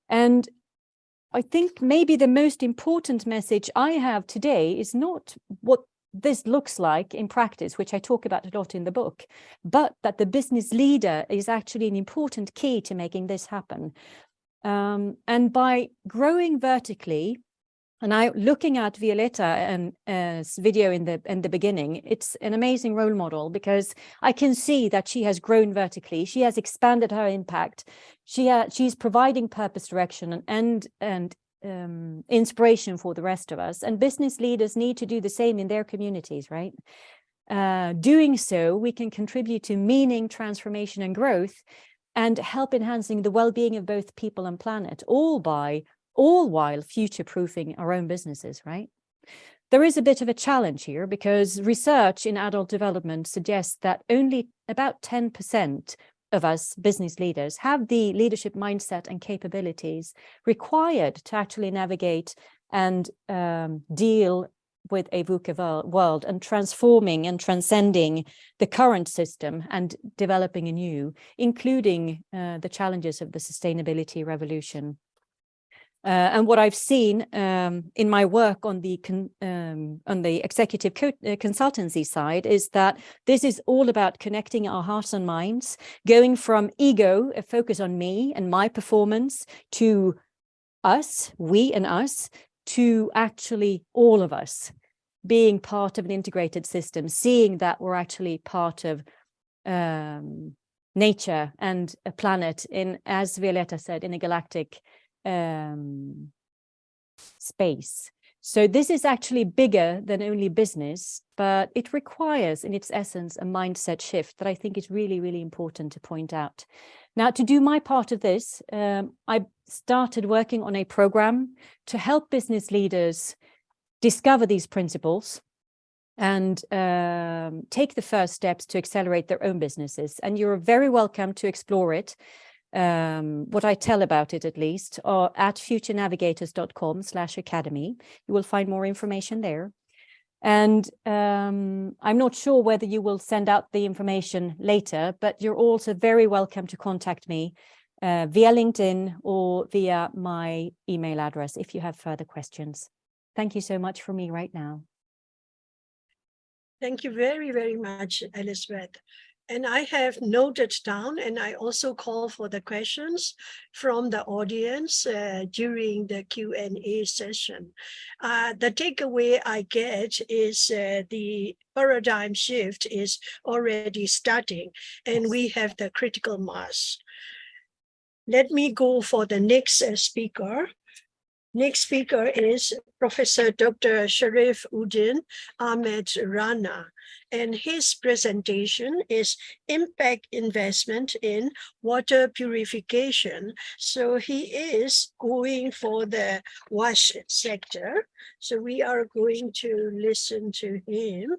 And I think maybe the most important message I have today is not what this looks like in practice, which I talk about a lot in the book, but that the business leader is actually an important key to making this happen. And by growing vertically, and I, looking at Violetta and video in the beginning, it's an amazing role model, because I can see that she has grown vertically. She has expanded her impact. She's providing purpose, direction, and inspiration for the rest of us. And business leaders need to do the same in their communities, right? Doing so, we can contribute to meaning, transformation, and growth. and help enhancing the well-being of both people and planet, all while future-proofing our own businesses, right? There is a bit of a challenge here because research in adult development suggests that only about 10% of us business leaders have the leadership mindset and capabilities required to actually navigate and deal with a VUCA world and transforming and transcending the current system and developing a new, including the challenges of the sustainability revolution. And what I've seen in my work on the executive consultancy side is that this is all about connecting our hearts and minds, going from ego, a focus on me and my performance, to us, we and us, to actually all of us being part of an integrated system, seeing that we're actually part of nature and a planet in, as Violeta said, in a galactic space. So this is actually bigger than only business, but it requires in its essence a mindset shift that I think is really, really important to point out. Now, to do my part of this, I started working on a program to help business leaders discover these principles and take the first steps to accelerate their own businesses. And you're very welcome to explore it. What I tell about it, at least, or at futurenavigators.com/academy. You will find more information there. And I'm not sure whether you will send out the information later, but you're also very welcome to contact me via LinkedIn or via my email address if you have further questions. Thank you so much for me right now. Thank you very, very much, Elizabeth. And I have noted down, and I also call for the questions from the audience during the Q&A session. The takeaway I get is the paradigm shift is already starting, and we have the critical mass. Let me go for the next speaker. Next speaker is Professor Dr. Sharifuddin Ahmed Rana, and his presentation is Impact Investment in Water Purification. So he is going for the wash sector. So we are going to listen to him.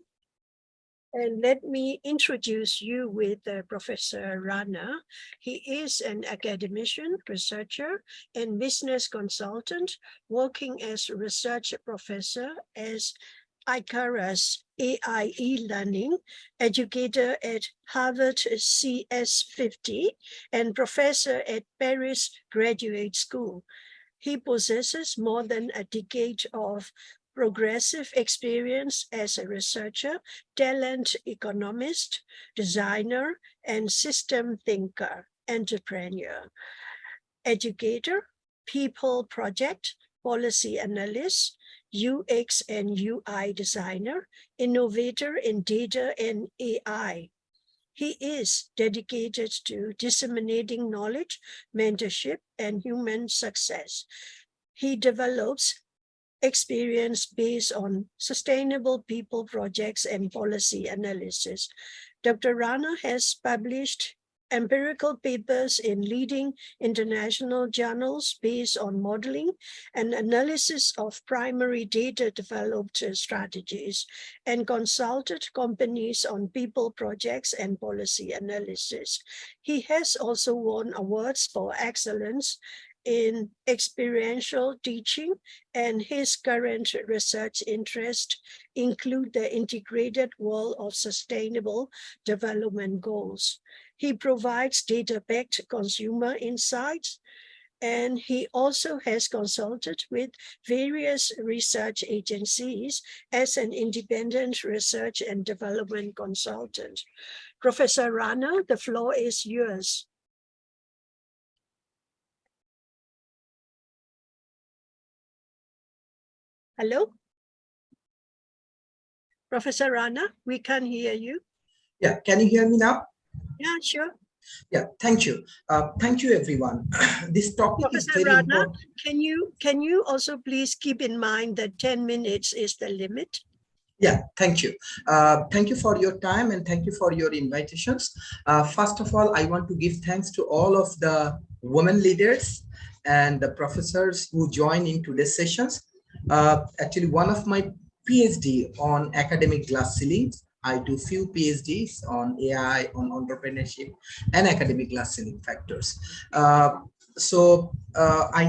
And let me introduce you with Professor Rana. He is an academician, researcher, and business consultant working as a research professor as ICARA's AI e-learning educator at Harvard CS50 and professor at Paris Graduate School. He possesses more than a decade of progressive experience as a researcher, talent economist, designer, and system thinker, entrepreneur, educator, people project, policy analyst, UX and UI designer, innovator in data and AI. He is dedicated to disseminating knowledge, mentorship, and human success. He develops experience based on sustainable people projects and policy analysis. Dr. Rana has published empirical papers in leading international journals based on modeling and analysis of primary data developed strategies, and consulted companies on people projects and policy analysis. He has also won awards for excellence in experiential teaching, and his current research interests include the integrated world of sustainable development goals. He provides data-backed consumer insights, and he also has consulted with various research agencies as an independent research and development consultant. Professor Rana, the floor is yours. Hello? Professor Rana, we can't hear you. Yeah, can you hear me now? Yeah, sure. Yeah, thank you. Thank you, everyone. This topic Professor is very Rana, important. can you also please keep in mind that 10 minutes is the limit? Yeah, thank you. Thank you for your time and thank you for your invitations. First of all, I want to give thanks to all of the women leaders and the professors who join in today's sessions. Actually, one of my PhD on academic glass ceilings. I do few PhDs on AI, on entrepreneurship and academic glass ceiling factors. I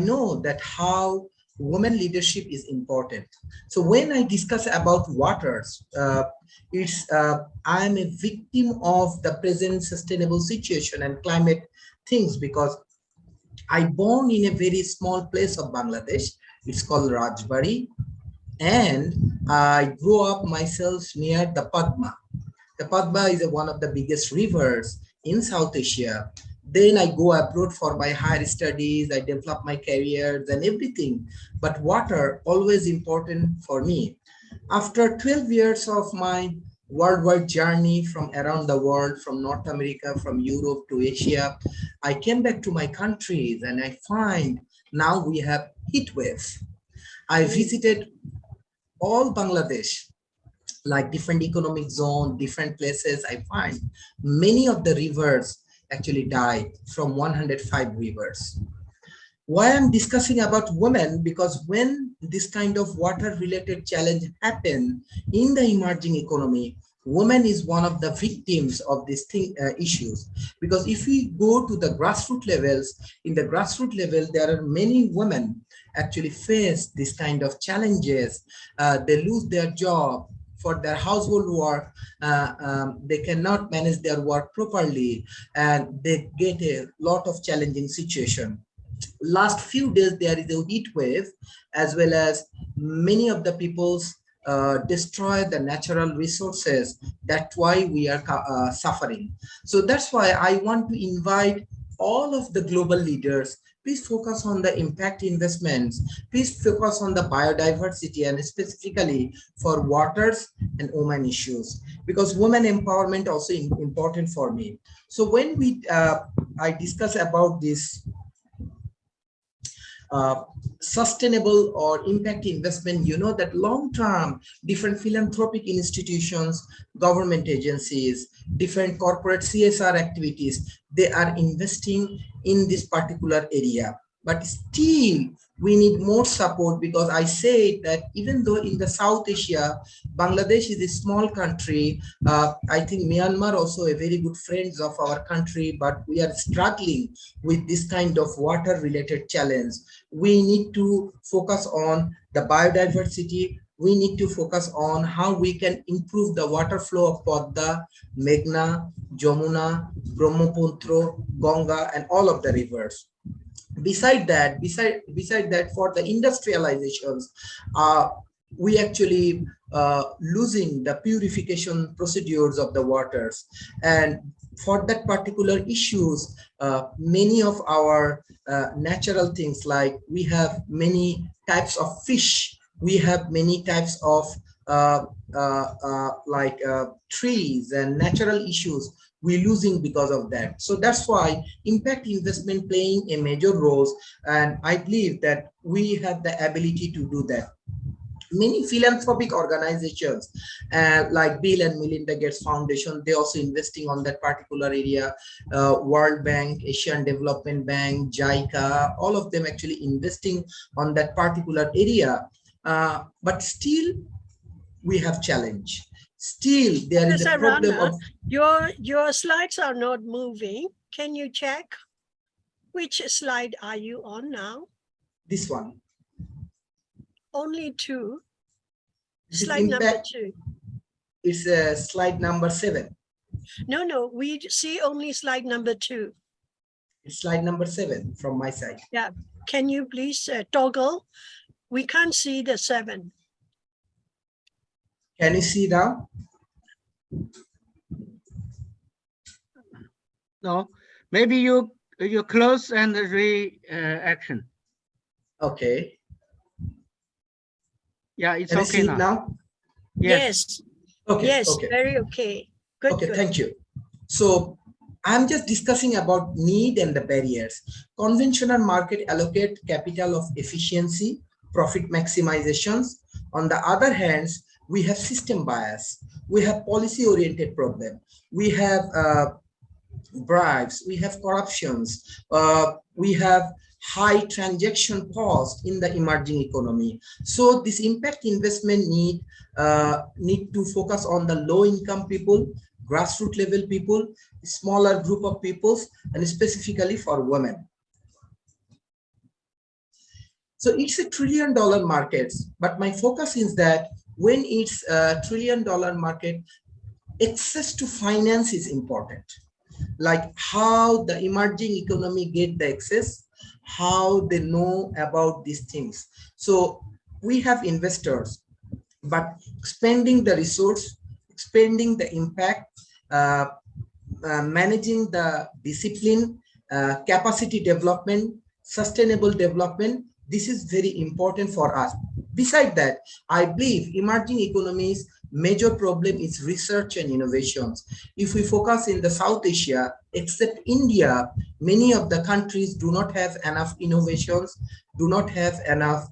know that how women leadership is important. So when I discuss about waters, I'm a victim of the present sustainable situation and climate things because I born in a very small place of Bangladesh. It's called Rajbari, and I grew up myself near the Padma. The Padma is one of the biggest rivers in South Asia. Then I go abroad for my higher studies, I develop my careers and everything. But water always important for me. After 12 years of my worldwide journey from around the world, from North America, from Europe to Asia, I came back to my countries and I find now we have heat waves. I visited all Bangladesh, like different economic zone, different places. I find many of the rivers actually died from 105 rivers. Why I'm discussing about women, because when this kind of water related challenge happen in the emerging economy, women is one of the victims of these issues. Because if we go to the grassroots levels, in the grassroots level, there are many women actually face this kind of challenges. They lose their job for their household work. They cannot manage their work properly and they get a lot of challenging situation. Last few days, there is a heat wave, as well as many of the peoples destroy the natural resources. That's why we are suffering. So that's why I want to invite all of the global leaders. Please focus on the impact investments. Please focus on the biodiversity and specifically for waters and women issues, because women empowerment also important for me. So when I discuss about this sustainable or impact investment, you know that long-term different philanthropic institutions, government agencies, different corporate CSR activities, they are investing in this particular area. But still, we need more support, because I say that even though in the South Asia, Bangladesh is a small country, I think Myanmar also a very good friends of our country, but we are struggling with this kind of water related challenge. We need to focus on the biodiversity. We need to focus on how we can improve the water flow of Padma, Meghna, Jamuna, Brahmaputra, Ganga, and all of the rivers. Beside that, for the industrializations, we actually losing the purification procedures of the waters. And for that particular issues, many of our natural things, like we have many types of fish, we have many types of trees and natural issues we're losing because of that. So that's why impact investment playing a major role, and I believe that we have the ability to do that. Many philanthropic organizations like Bill and Melinda Gates Foundation, they also investing on that particular area. World Bank, Asian Development Bank, JICA, all of them actually investing on that particular area. But still, we have challenge. Still, there is a problem of your slides are not moving. Can you check which slide are you on now? This one. Only two. Slide number 2. It's slide number 7. No, we see only slide number 2. It's slide number 7 from my side. Yeah. Can you please toggle? We can't see the 7. Can you see now? No, maybe you close and action. Okay. Yeah, it's Can okay you see now. Yes. Okay. Yes. Okay. Very okay. Good. Okay. Good. Thank you. So I'm just discussing about need and the barriers. Conventional market allocate capital of efficiency, profit maximizations. On the other hand, we have system bias, we have policy-oriented problem, we have bribes, we have corruptions, we have high transaction cost in the emerging economy. So this impact investment need to focus on the low income people, grassroots level people, smaller group of peoples, and specifically for women. So it's a $1 trillion market, but my focus is that when it's a $1 trillion market, access to finance is important. Like how the emerging economy get the access, how they know about these things. So we have investors, but spending the resource, spending the impact, managing the discipline, capacity development, sustainable development, this is very important for us. Besides that, I believe emerging economies' major problem is research and innovations. If we focus in the South Asia, except India, many of the countries do not have enough innovations, do not have enough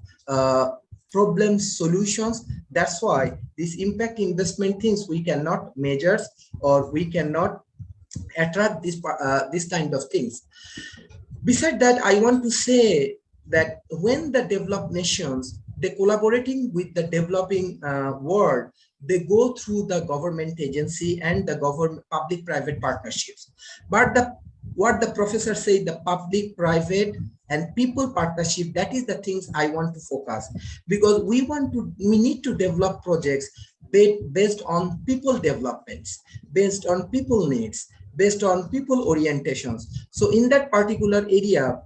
problem solutions. That's why these impact investment things we cannot measure or we cannot attract this kind of things. Besides that, I want to say that when the developed nations, they're collaborating with the developing world, they go through the government agency and the government public-private partnerships. But what the professor said, the public-private and people partnership, that is the things I want to focus, because we need to develop projects based on people developments, based on people needs, based on people orientations. So in that particular area,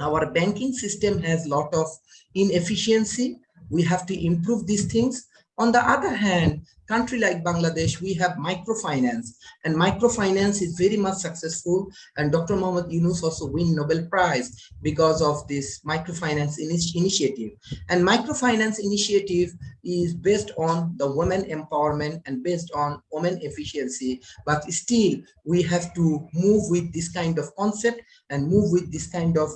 our banking system has a lot of inefficiency. We have to improve these things. On the other hand, country like Bangladesh, we have microfinance, and microfinance is very much successful. And Dr. Mohammad Yunus also win Nobel Prize because of this microfinance initiative. And microfinance initiative is based on the women empowerment and based on women efficiency. But still, we have to move with this kind of concept and move with this kind of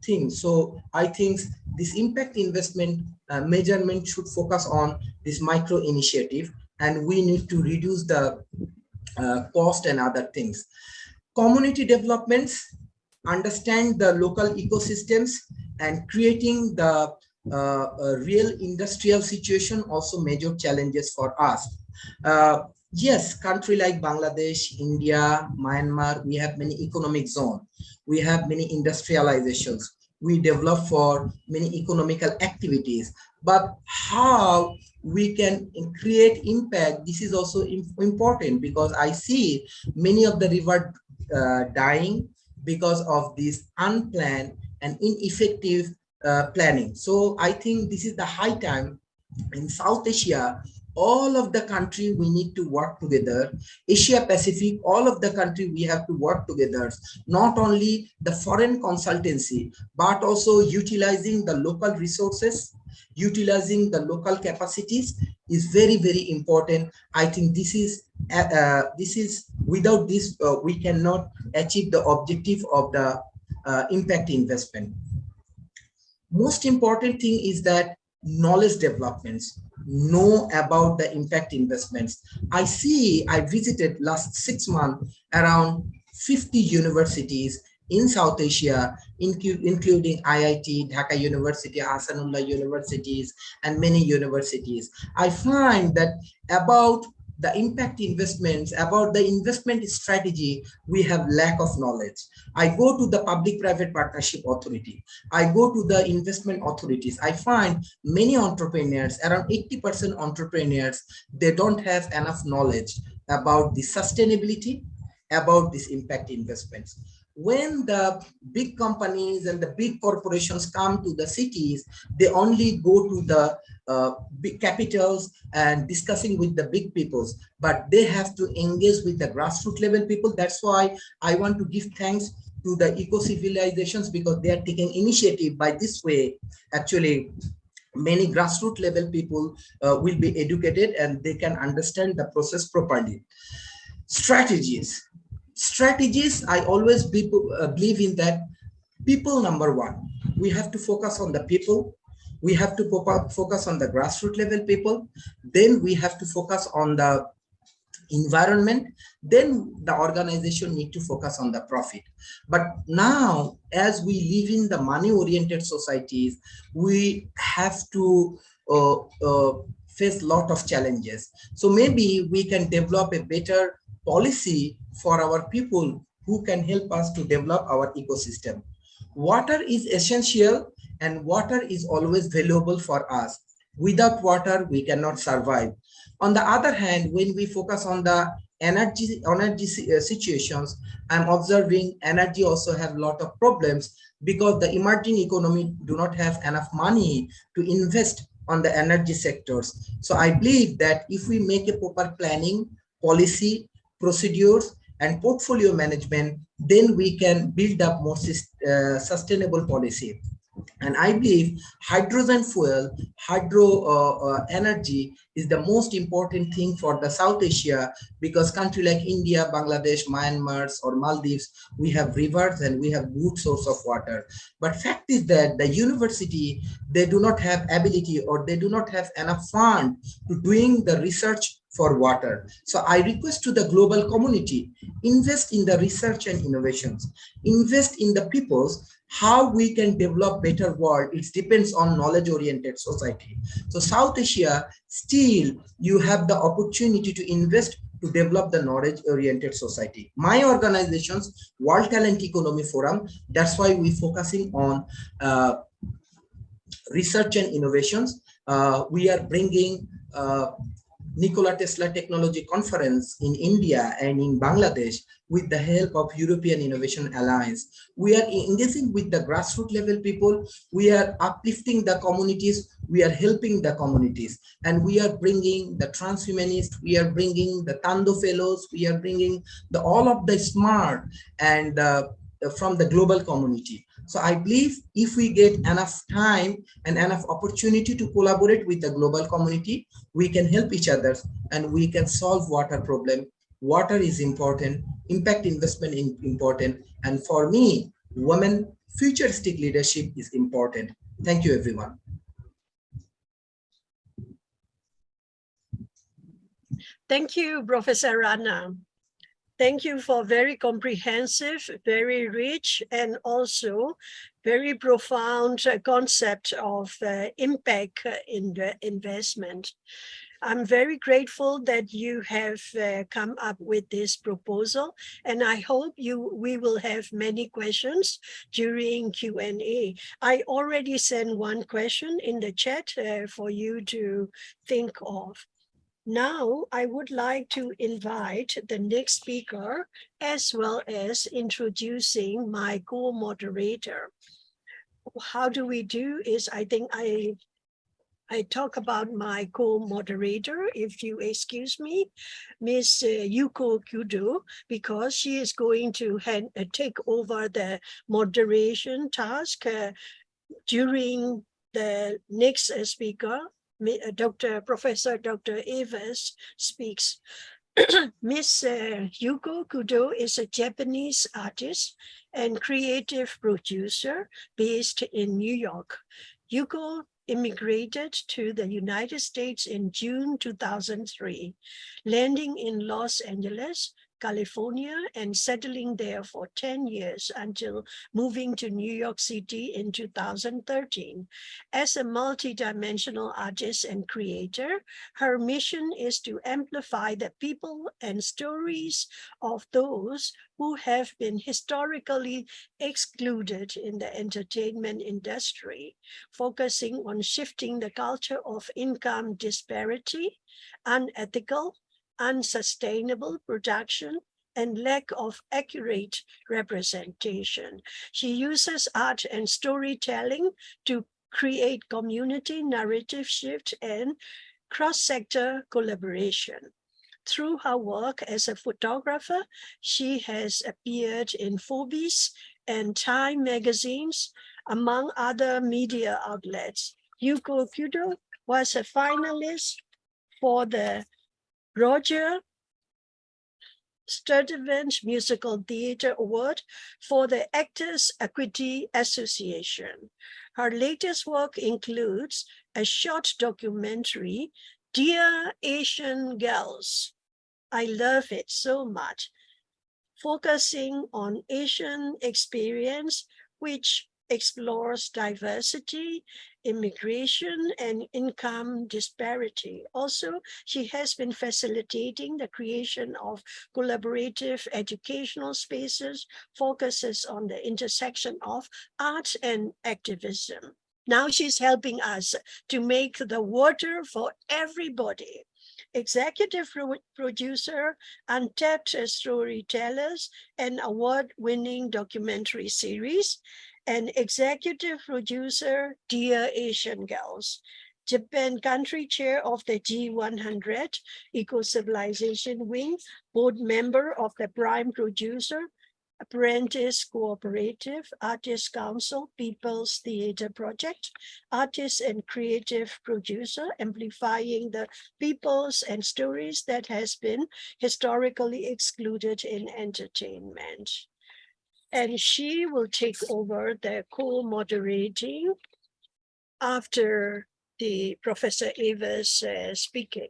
thing. So I think this impact investment measurement should focus on this micro initiative, and we need to reduce the cost and other things. Community developments, understand the local ecosystems, and creating the real industrial situation, also major challenges for us. Yes, country like Bangladesh, India, Myanmar, we have many economic zones. We have many industrializations. We develop for many economical activities. But how we can create impact, this is also important, because I see many of the rivers dying because of this unplanned and ineffective planning. So I think this is the high time in South Asia. All of the country we need to work together. Asia Pacific, all of the country we have to work together. Not only the foreign consultancy, but also utilizing the local resources, utilizing the local capacities is very, very important. I think this is without this we cannot achieve the objective of the impact investment. Most important thing is that knowledge developments, know about the impact investments. I visited last 6 months around 50 universities in South Asia, including IIT, Dhaka University, Ahsanullah universities, and many universities. I find that about the impact investments, about the investment strategy, we have lack of knowledge. I go to the public-private partnership authority. I go to the investment authorities. I find many entrepreneurs, around 80% entrepreneurs, they don't have enough knowledge about the sustainability, about these impact investments. When the big companies and the big corporations come to the cities, they only go to the big capitals and discussing with the big peoples, but they have to engage with the grassroots level people. That's why I want to give thanks to the Ecocivilizations, because they are taking initiative. By this way, actually, many grassroots level people will be educated and they can understand the process properly. Strategies, I always believe in that. People, number one, we have to focus on the people. we have to focus on the grassroots level people, then we have to focus on the environment, then the organization need to focus on the profit. But now, as we live in the money-oriented societies, we have to face a lot of challenges. So maybe we can develop a better policy for our people who can help us to develop our ecosystem. Water is essential and water is always valuable for us. Without water, we cannot survive. On the other hand, when we focus on the energy situations, I'm observing energy also have a lot of problems because the emerging economy do not have enough money to invest on the energy sectors. So I believe that if we make a proper planning, policy, procedures, and portfolio management, then we can build up more sustainable policy. And I believe hydrogen fuel, energy is the most important thing for the South Asia, because country like India, Bangladesh, Myanmar, or Maldives, we have rivers and we have good source of water. But fact is that the university, they do not have ability or they do not have enough fund to doing the research for water. So I request to the global community, invest in the research and innovations, invest in the peoples. How we can develop better world, it depends on knowledge-oriented society. So South Asia, still you have the opportunity to invest to develop the knowledge-oriented society. My organization's World Talent Economy Forum, that's why we're focusing on research and innovations. We are bringing Nikola Tesla Technology Conference in India and in Bangladesh with the help of European Innovation Alliance. We are engaging with the grassroots level people. We are uplifting the communities. We are helping the communities. And we are bringing the transhumanists. We are bringing the Tando Fellows. We are bringing all of the smart and from the global community. So I believe if we get enough time and enough opportunity to collaborate with the global community, we can help each other and we can solve water problem. Water is important, impact investment is important. And for me, women futuristic leadership is important. Thank you, everyone. Thank you, Professor Rana. Thank you for very comprehensive, very rich, and also very profound concept of impact in the investment. I'm very grateful that you have come up with this proposal, and I hope we will have many questions during Q&A. I already sent one question in the chat for you to think of. Now, I would like to invite the next speaker, as well as introducing my co-moderator. How do we do is, I think I talk about my co-moderator, if you excuse me, Ms. Yuko Kudo, because she is going to take over the moderation task during the next speaker. Professor Dr. Evers speaks. Ms. Yuko Kudo is a Japanese artist and creative producer based in New York. Yuko immigrated to the United States in June 2003, landing in Los Angeles, California, and settling there for 10 years until moving to New York City in 2013. As a multidimensional artist and creator, her mission is to amplify the people and stories of those who have been historically excluded in the entertainment industry, focusing on shifting the culture of income disparity, unethical, unsustainable production, and lack of accurate representation. She uses art and storytelling to create community narrative shift and cross-sector collaboration. Through her work as a photographer, she has appeared in Forbes and Time magazines, among other media outlets. Yuko Kudo was a finalist for the Roger Sturtevant Musical Theatre Award for the Actors Equity Association. Her latest work includes a short documentary, Dear Asian Girls. I love it so much, focusing on Asian experience, which explores diversity, immigration, and income disparity. Also, she has been facilitating the creation of collaborative educational spaces, focuses on the intersection of art and activism. Now she's helping us to make the water for everybody. Executive producer, Untapped Storytellers, an award-winning documentary series, and executive producer, Dear Asian Girls. Japan country chair of the G100 Ecocivilisation Wing, board member of the Prime Producer, Apprentice Cooperative, Artist Council, People's Theatre Project, artist and creative producer, amplifying the peoples and stories that has been historically excluded in entertainment. And she will take over the co-moderating after the Professor Evers speaking.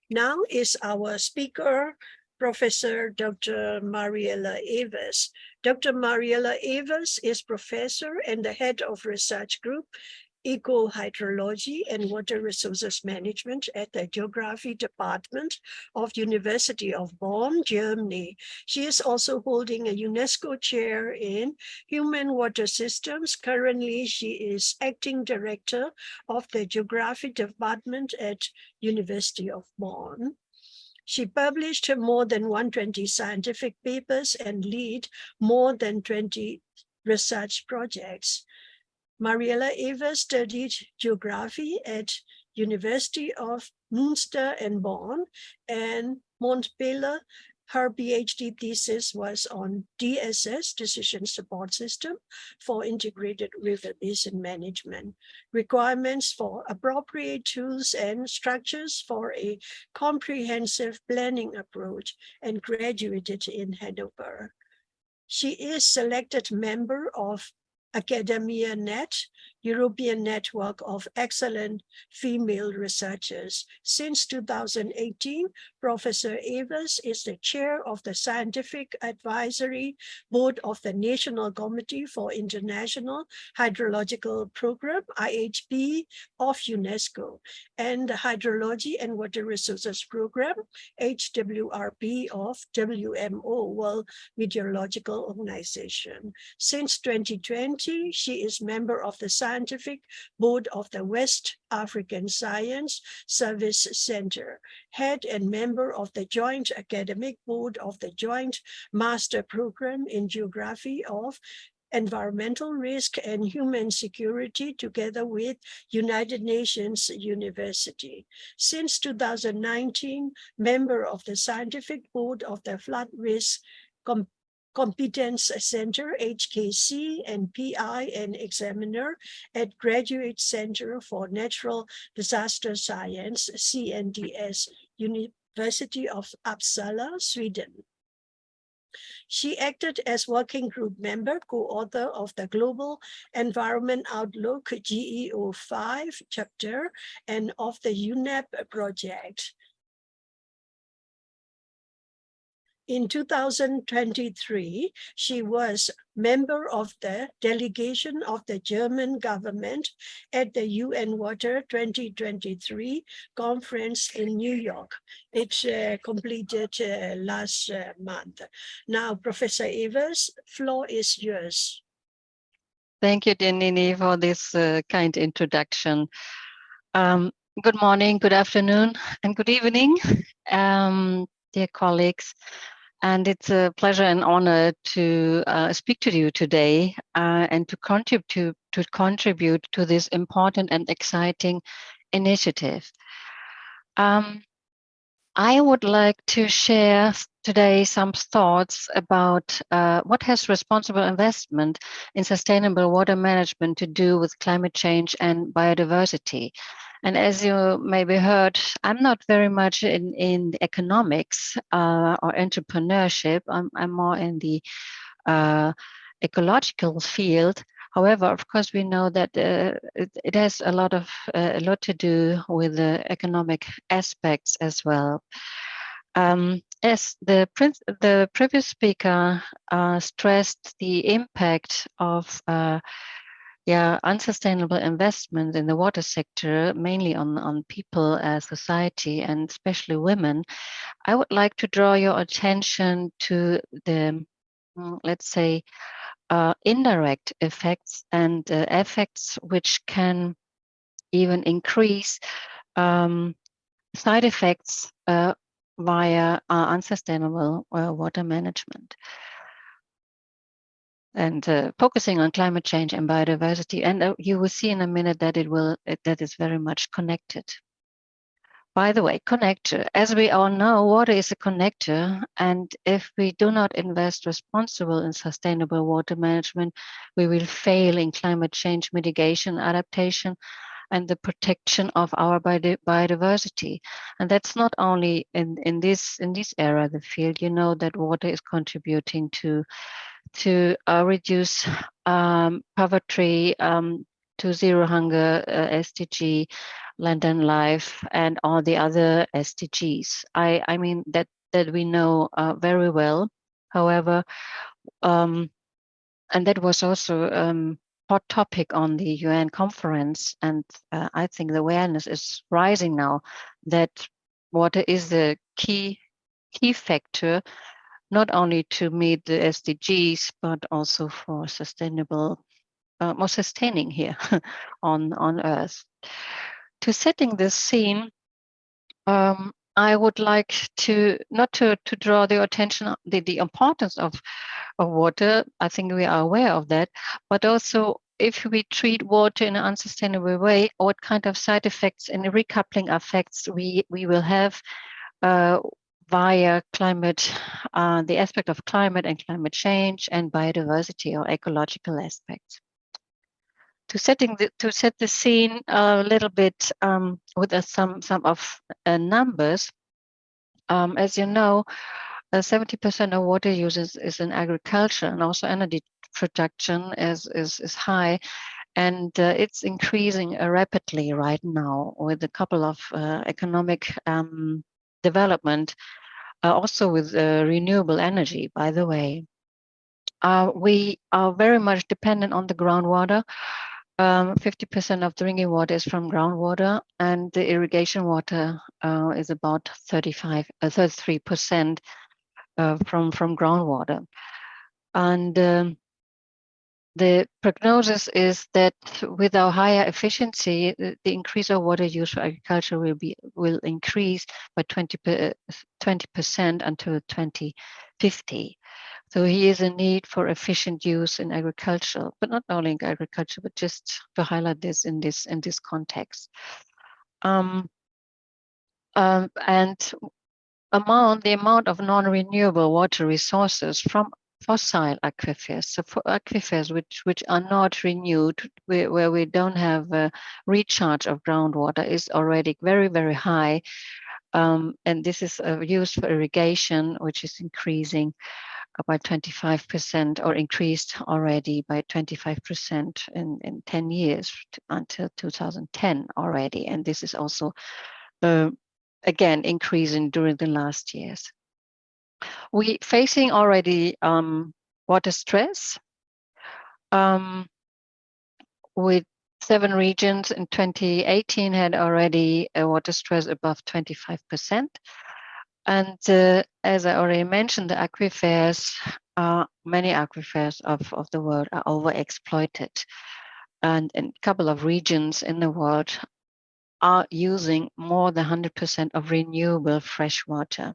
Now is our speaker, Professor Dr. Mariella Evers. Dr. Mariella Evers is professor and the head of research group, Eco-Hydrology and Water Resources Management at the Geography Department of University of Bonn, Germany. She is also holding a UNESCO chair in Human Water Systems. Currently, she is acting director of the Geography Department at University of Bonn. She published more than 120 scientific papers and lead more than 20 research projects. Mariella Evers studied geography at University of Münster and Bonn and Montpellier. Her PhD thesis was on DSS, Decision Support System, for Integrated River Basin Management, requirements for appropriate tools and structures for a comprehensive planning approach, and graduated in Hanover. She is selected member of Academia Net, European Network of Excellent Female Researchers. Since 2018, Professor Evers is the chair of the Scientific Advisory Board of the National Committee for International Hydrological Program, IHP, of UNESCO, and the Hydrology and Water Resources Program, HWRP, of WMO, World Meteorological Organization. Since 2020, she is member of the Scientific Board of the West African Science Service Center, head and member of the Joint Academic Board of the Joint Master Program in Geography of Environmental Risk and Human Security, together with United Nations University. Since 2019, member of the Scientific Board of the Flood Risk Competence Center, HKC, and PI and examiner at Graduate Center for Natural Disaster Science, CNDS, University of Uppsala, Sweden. She acted as working group member, co-author of the Global Environment Outlook GEO5 chapter and of the UNEP project. In 2023, she was member of the delegation of the German government at the UN Water 2023 conference in New York. It completed last month. Now, Professor Evers, floor is yours. Thank you, Denini, for this kind introduction. Good morning, good afternoon, and good evening, dear colleagues. And it's a pleasure and honor to speak to you today and to contribute to this important and exciting initiative. I would like to share today some thoughts about what has responsible investment in sustainable water management to do with climate change and biodiversity. And as you maybe heard, I'm not very much in economics or entrepreneurship. I'm more in the ecological field. However, of course, we know that it has a lot to do with the economic aspects as well. As the previous speaker stressed the impact of unsustainable investment in the water sector, mainly on people, society, and especially women, I would like to draw your attention to the, let's say, indirect effects and effects which can even increase side effects via unsustainable water management. And focusing on climate change and biodiversity, and you will see in a minute that that is very much connected. By the way, connector, as we all know, water is a connector, and if we do not invest responsible and sustainable water management, we will fail in climate change mitigation, adaptation, and the protection of our biodiversity. And that's not only in this era, the field. You know that water is contributing to reduce poverty, to zero hunger SDG, land and life, and all the other SDGs. I mean that we know very well. However, and that was also hot topic on the UN conference, and I think the awareness is rising now that water is the key factor, not only to meet the SDGs, but also for sustainable, more sustaining here on Earth. To setting this scene, I would like to not to draw the attention, the importance of water. I think we are aware of that, but also if we treat water in an unsustainable way, what kind of side effects and recoupling effects we will have via climate, the aspect of climate and climate change and biodiversity or ecological aspects. To set the scene a little bit with some of numbers, as you know, 70% of water use is in agriculture, and also energy production is high, and it's increasing rapidly right now with a couple of economic development, also with renewable energy, by the way. We are very much dependent on the groundwater. 50% of drinking water is from groundwater, and the irrigation water is about 33% from groundwater. And the prognosis is that with our higher efficiency, the increase of water use for agriculture will increase by 20% until 2050. So here is a need for efficient use in agriculture, but not only in agriculture, but just to highlight this in this context. And the amount of non-renewable water resources from fossil aquifers, so for aquifers which are not renewed, where we don't have a recharge of groundwater, is already very, very high. And this is used for irrigation, which is increasing by 25%, or increased already by 25% in 10 years until 2010 already. And this is also, again, increasing during the last years. We facing already water stress with 7 regions in 2018 had already a water stress above 25%. And as I already mentioned, the aquifers, many aquifers of the world are overexploited. And a couple of regions in the world are using more than 100% of renewable fresh water.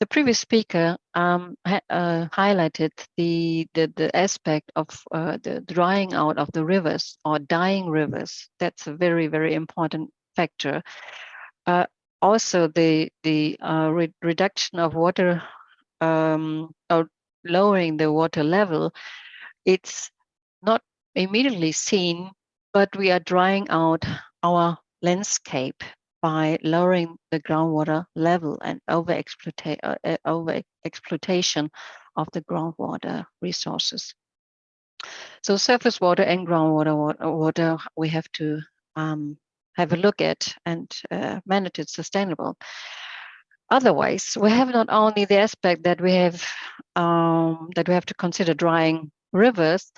The previous speaker highlighted the aspect of the drying out of the rivers or dying rivers. That's a very, very important factor. Also, the reduction of water or lowering the water level, it's not immediately seen, but we are drying out our landscape by lowering the groundwater level and over-exploitation of the groundwater resources. So surface water and groundwater water we have to have a look at and manage it sustainable. Otherwise, we have not only the aspect that we have to consider drying rivers,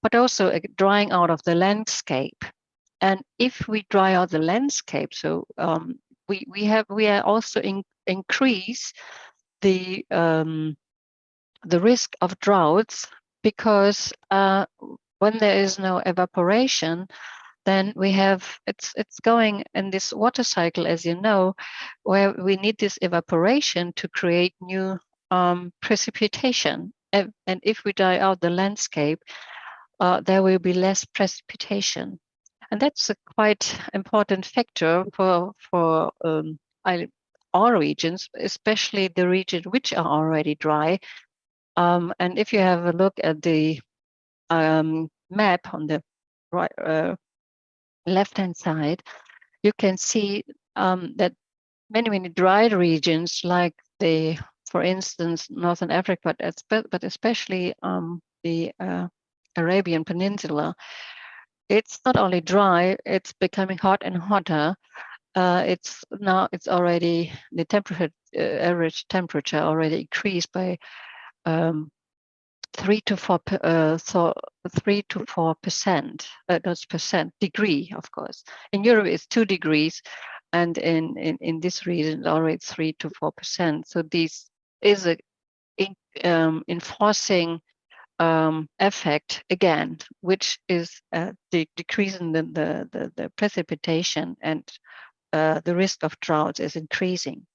but also drying out of the landscape. And if we dry out the landscape, so we are also increase the risk of droughts, because when there is no evaporation, then we have it's going in this water cycle, as you know, where we need this evaporation to create new precipitation. And if we dry out the landscape, there will be less precipitation, and that's a quite important factor for all regions, especially the regions which are already dry. And if you have a look at the map on the right left-hand side, you can see that many dry regions, like for instance, Northern Africa, but especially the Arabian Peninsula, it's not only dry, it's becoming hot and hotter. It's already the temperature, average temperature already increased by 3 to 4%. That's percent, degree, of course. In Europe, it's 2 degrees, and in this region, already 3 to 4%. So this is a enforcing effect again, which is the decrease in the precipitation, and the risk of droughts is increasing.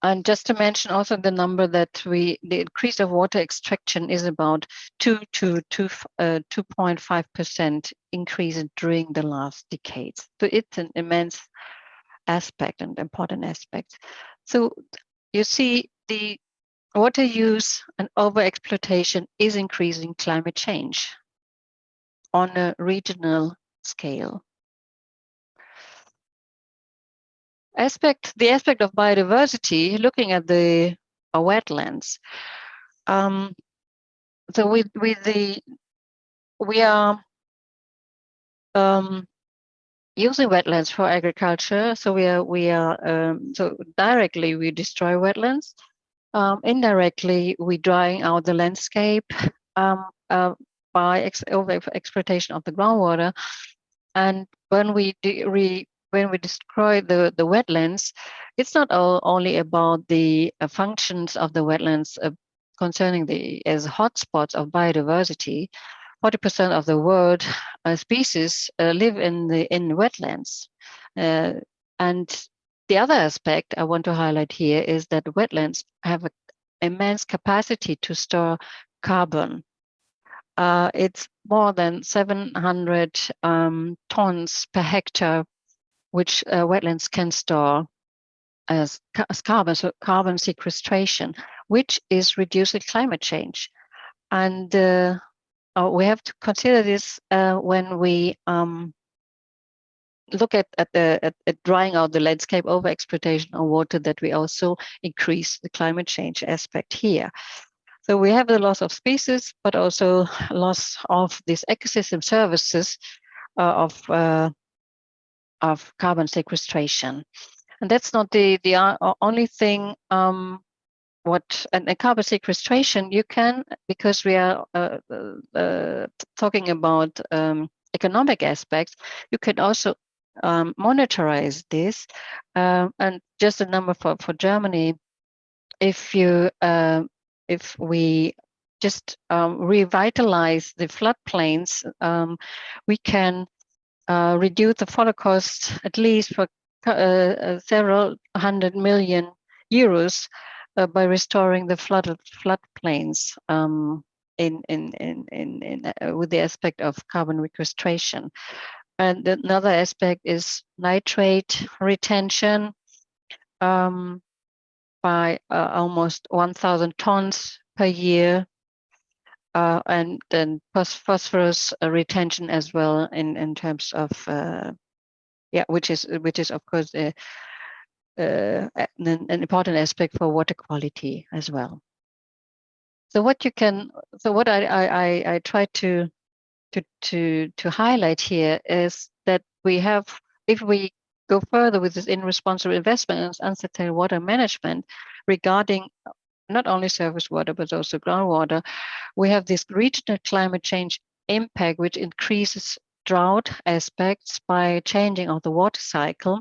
And just to mention also the number that the increase of water extraction is about 2 to 2.5% increase during the last decades. So it's an immense aspect and important aspect. So you see, the water use and overexploitation is increasing climate change on a regional scale. The aspect of biodiversity, looking at the wetlands. So we are using wetlands for agriculture. So we are so directly we destroy wetlands. Indirectly, we drying out the landscape by exploitation of the groundwater. And when we destroy the wetlands, it's not only about the functions of the wetlands concerning as hotspots of biodiversity. 40% of the world species live in wetlands. And the other aspect I want to highlight here is that wetlands have an immense capacity to store carbon. It's more than 700 tons per hectare, which wetlands can store as carbon, so carbon sequestration, which is reducing climate change. And we have to consider this when we look at drying out the landscape, overexploitation of water, that we also increase the climate change aspect here. So we have the loss of species, but also loss of these ecosystem services of carbon sequestration. And that's not the only thing. What and carbon sequestration you can, because we are talking about economic aspects, you can also monetize this. And just a number for Germany, if we just revitalize the floodplains, we can reduce the follow cost at least for several hundred million euros by restoring the floodplains with the aspect of carbon sequestration. And another aspect is nitrate retention by almost 1,000 tons per year, and then phosphorus retention as well in terms of which is of course an important aspect for water quality as well. So what I try to highlight here is that we have, if we go further with this irresponsible investment and unsustainable water management regarding not only surface water but also groundwater, we have this regional climate change impact, which increases drought aspects by changing of the water cycle.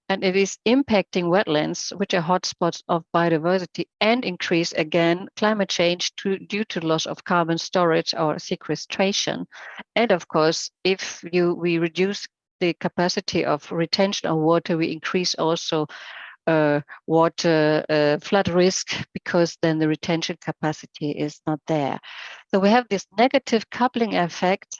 And it is impacting wetlands, which are hotspots of biodiversity, and increase again climate change due to loss of carbon storage or sequestration. And of course, if we reduce the capacity of retention of water, we increase also water flood risk, because then the retention capacity is not there. So we have this negative coupling effect,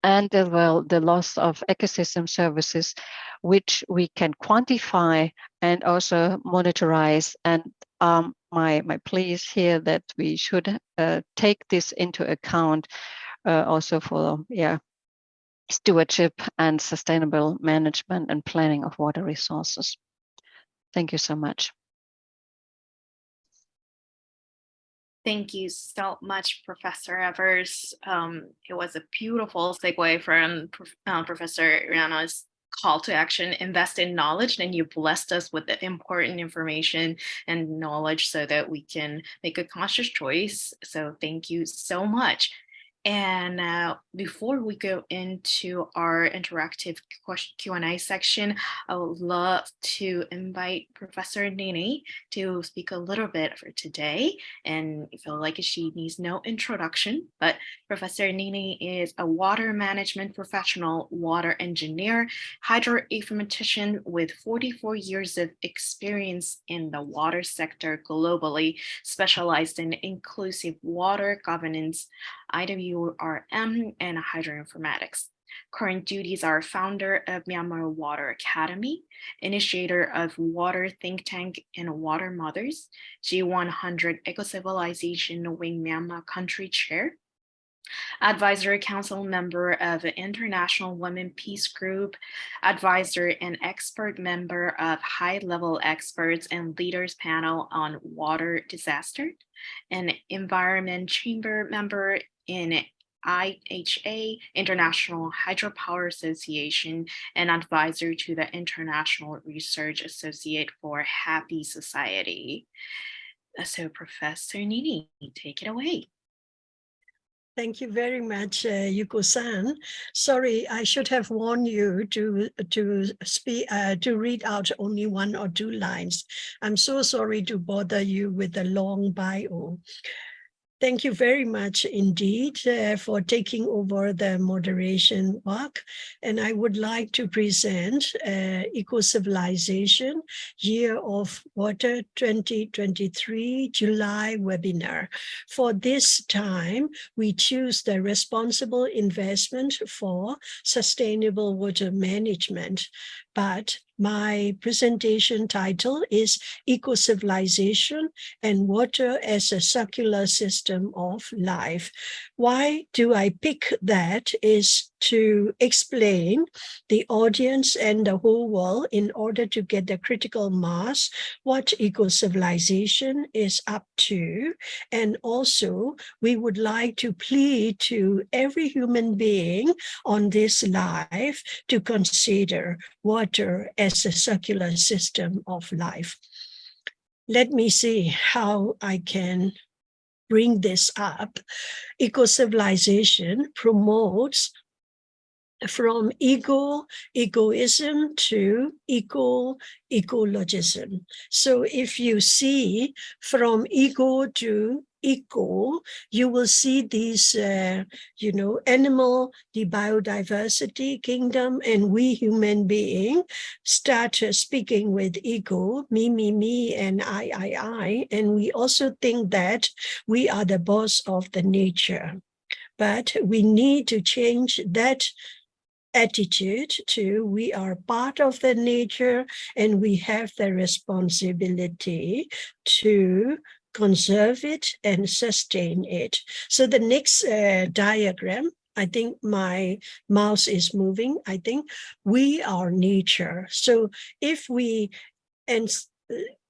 and as well the loss of ecosystem services, which we can quantify and also monitorize. And my plea is here that we should take this into account also for stewardship and sustainable management and planning of water resources. Thank you so much. Thank you so much, Professor Evers. It was a beautiful segue from Professor Rihanna's call to action, invest in knowledge, and you blessed us with the important information and knowledge so that we can make a conscious choice. So thank you so much. And before we go into our interactive Q&A section, I would love to invite Professor Nini to speak a little bit for today. And I feel like she needs no introduction, but Professor Nini is a water management professional, water engineer, hydro-informatician with 44 years of experience in the water sector globally, specialized in inclusive water governance, IDRN, and hydroinformatics. Current duties are founder of Myanmar Water Academy, initiator of Water Think Tank and Water Mothers, G100 Ecocivilisation Wing Myanmar Country Chair, Advisory Council member of the International Women Peace Group, advisor and expert member of high-level experts and leaders panel on water disaster, an environment chamber member in IHA, International Hydropower Association, and advisor to the International Research Associate for Happy Society. So Professor Nini, take it away. Thank you very much, Yuko-san. Sorry, I should have warned you to read out only 1 or 2 lines. I'm so sorry to bother you with a long bio. Thank you very much indeed for taking over the moderation work. And I would like to present Ecocivilisation Year of Water 2023 July webinar. For this time, we choose the responsible investment for sustainable water management. But my presentation title is Ecocivilisation and Water as a Circular System of Life. Why do I pick that is to explain the audience and the whole world, in order to get the critical mass, what Ecocivilisation is up to. And also, we would like to plead to every human being on this life to consider water as a circular system of life. Let me see how I can bring this up. Ecocivilisation promotes from egoism to ecologism. So if you see from ego to eco, you will see these, animal, the biodiversity kingdom, and we human being start speaking with ego, me, and I, and we also think that we are the boss of the nature. But we need to change that attitude to we are part of the nature and we have the responsibility to conserve it and sustain it. So the next diagram, I think my mouse is moving. I think we are nature. So if we, and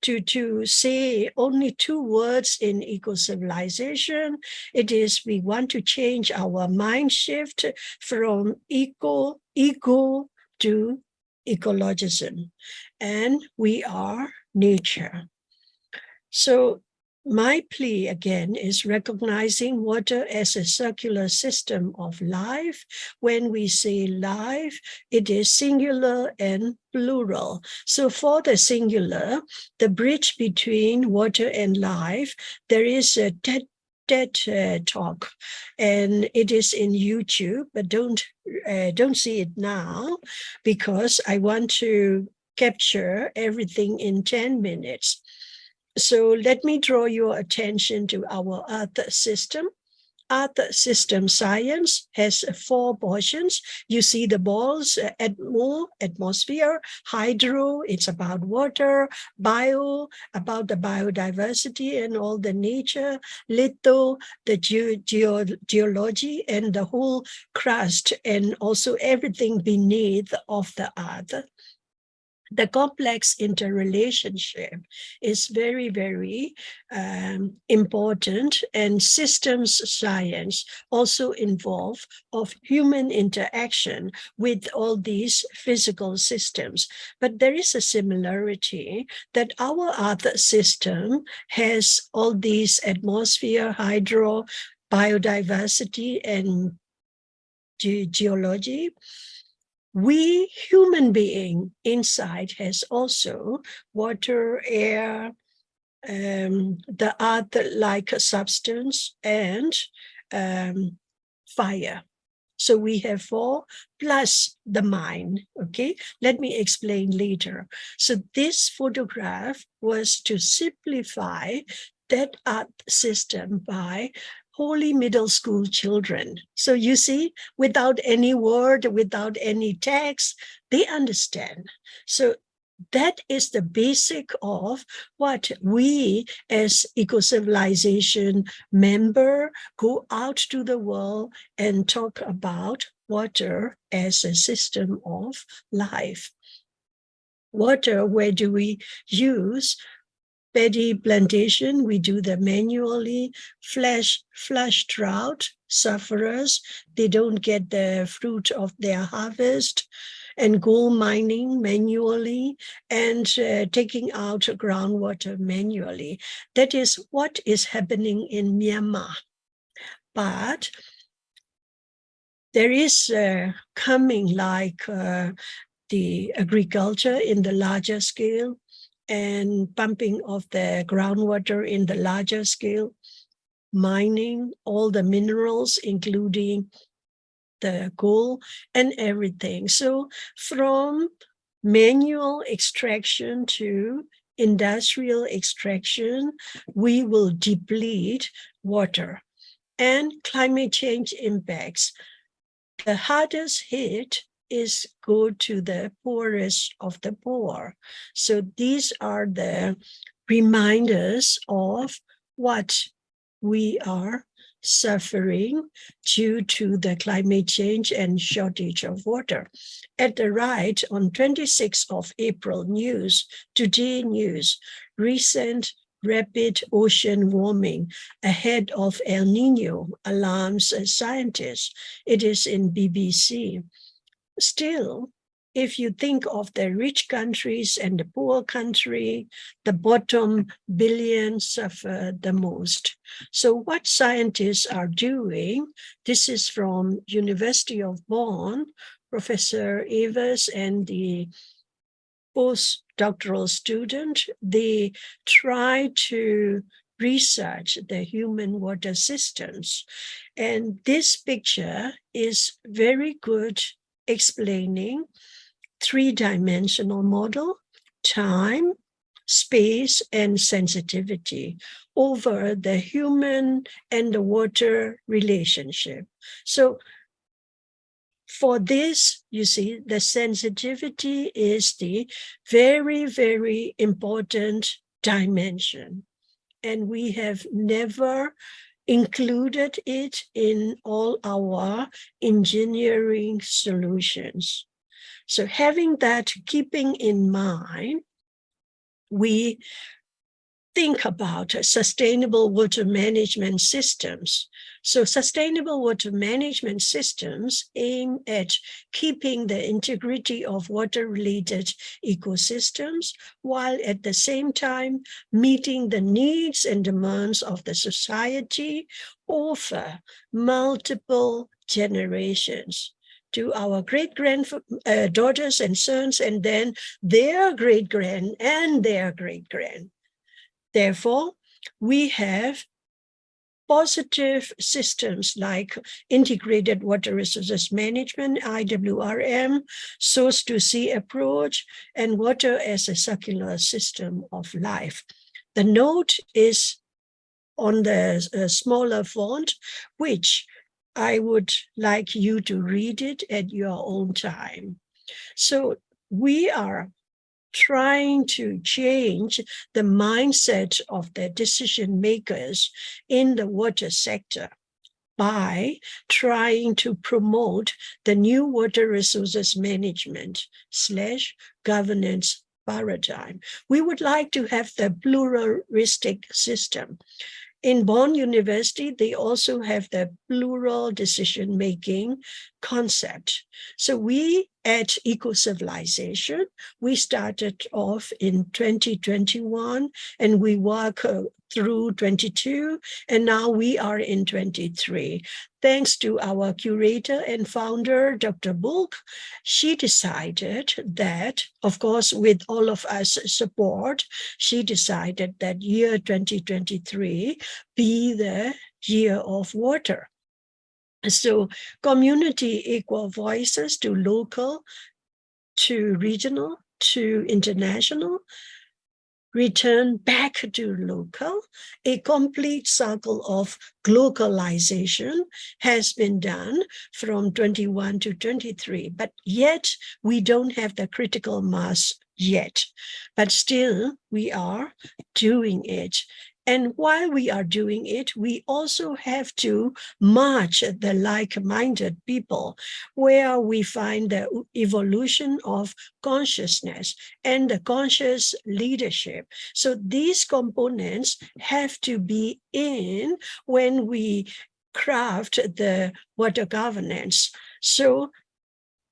to say only 2 words in eco-civilization. It is we want to change our mind shift from ego to ecologism, and we are nature. So my plea again is recognizing water as a circular system of life. When we say life, it is singular and plural. So for the singular, the bridge between water and life, there is a TED talk, and it is in YouTube, but don't see it now because I want to capture everything in 10 minutes. So let me draw your attention to our Earth system. Earth system science has 4 portions. You see the balls, atmosphere, hydro, it's about water, bio, about the biodiversity and all the nature, litho, the geology and the whole crust and also everything beneath of the earth. The complex interrelationship is very, very important, and systems science also involve of human interaction with all these physical systems. But there is a similarity that our Earth system has all these atmosphere, hydro, biodiversity, and geology. We human being inside has also water, air, the earth-like substance, and fire. So we have 4 plus the mind. Okay, let me explain later. So this photograph was to simplify that earth system by Holy middle school children. So you see, without any word, without any text, they understand. So that is the basic of what we as Eco-Civilization member go out to the world and talk about water as a system of life. Water, where do we use? Paddy plantation, we do them manually. Flash drought sufferers, they don't get the fruit of their harvest. And gold mining manually, and taking out groundwater manually. That is what is happening in Myanmar. But there is coming like the agriculture in the larger scale, and pumping of the groundwater in the larger scale, mining all the minerals, including the gold and everything. So from manual extraction to industrial extraction, we will deplete water. And climate change impacts. The hardest hit is go to the poorest of the poor. So these are the reminders of what we are suffering due to the climate change and shortage of water. At the right, on 26th of April news, Today News, recent rapid ocean warming ahead of El Nino alarms scientists. It is in BBC. Still, if you think of the rich countries and the poor country, the bottom billion suffer the most. So what scientists are doing, this is from University of Bonn, Professor Evers and the postdoctoral student, they try to research the human water systems. And this picture is very good explaining 3-dimensional model, time, space, and sensitivity over the human and the water relationship. So for this, you see, the sensitivity is the very, very important dimension. And we have never included it in all our engineering solutions. So having that, keeping in mind, we think about sustainable water management systems. So sustainable water management systems aim at keeping the integrity of water-related ecosystems, while at the same time meeting the needs and demands of the society over multiple generations, to our great-granddaughters and sons, and then their great-grand and their great-grand. Therefore, we have positive systems like integrated water resources management, IWRM, source to sea approach, and water as a circular system of life. The note is on the smaller font, which I would like you to read it at your own time. So we are trying to change the mindset of the decision makers in the water sector by trying to promote the new water resources management / governance paradigm. We would like to have the pluralistic system. In Bonn University, they also have the plural decision-making concept. So we at Ecocivilisation, we started off in 2021 and we work through 22, and now we are in 23. Thanks to our curator and founder, Dr. Bulk, she decided that, of course, with all of us support, she decided that year 2023 be the year of water. So community equal voices to local, to regional, to international, return back to local. A complete cycle of globalization has been done from 21 to 23, but yet we don't have the critical mass yet, but still we are doing it. And while we are doing it, we also have to match the like-minded people, where we find the evolution of consciousness and the conscious leadership. So these components have to be in when we craft the water governance. So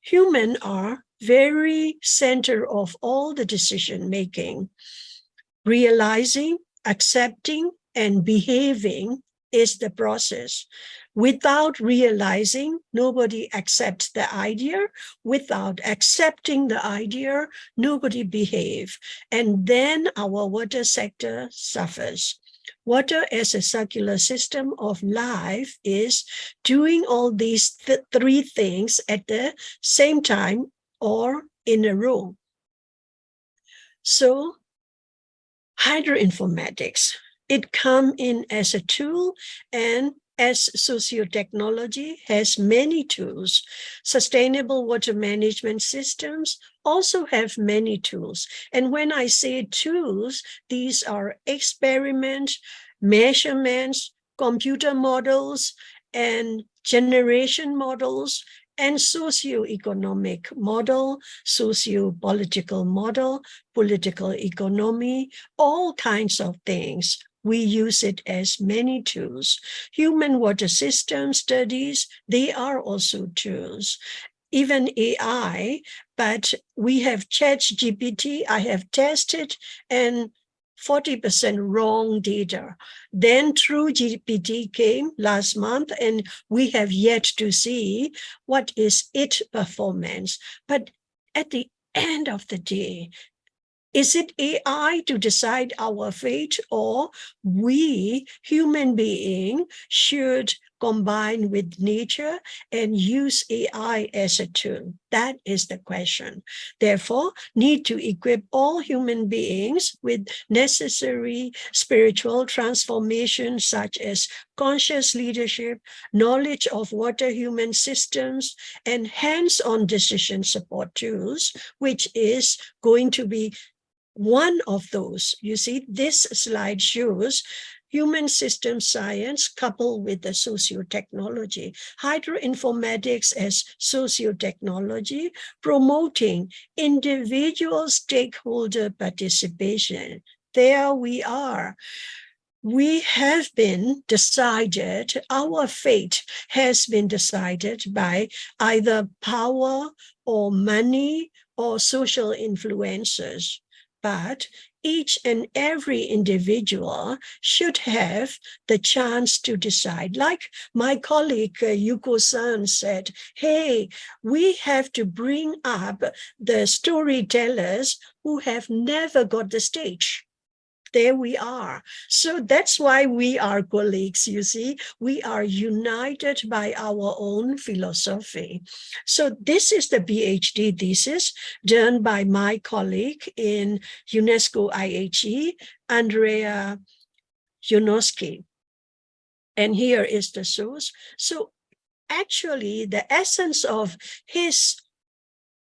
humans are very center of all the decision making. Realizing, accepting, and behaving is the process. Without realizing, nobody accepts the idea. Without accepting the idea, nobody behaves. And then our water sector suffers. Water as a circular system of life is doing all these three things at the same time or in a row. So hydroinformatics, it comes in as a tool, and as sociotechnology has many tools. Sustainable water management systems also have many tools. And when I say tools, these are experiments, measurements, computer models, and generation models, and socio-economic model, socio-political model, political economy, all kinds of things. We use it as many tools. Human water system studies, they are also tools. Even AI, but we have ChatGPT, I have tested, and 40% wrong data. Then True GPT came last month, and we have yet to see what is its performance. But at the end of the day, is it AI to decide our fate, or we, human beings, should combine with nature and use AI as a tool? That is the question. Therefore, need to equip all human beings with necessary spiritual transformation, such as conscious leadership, knowledge of water human systems, and hands-on decision support tools, which is going to be one of those. You see, this slide shows human system science coupled with the socio-technology, hydroinformatics as socio-technology, promoting individual stakeholder participation. There we are. We have been decided, our fate has been decided by either power or money or social influences. But each and every individual should have the chance to decide. Like my colleague Yuko-san said, hey, we have to bring up the storytellers who have never got the stage. There we are. So that's why we are colleagues, you see. We are united by our own philosophy. So this is the PhD thesis done by my colleague in UNESCO IHE, Andrea Janosky. And here is the source. So actually, the essence of his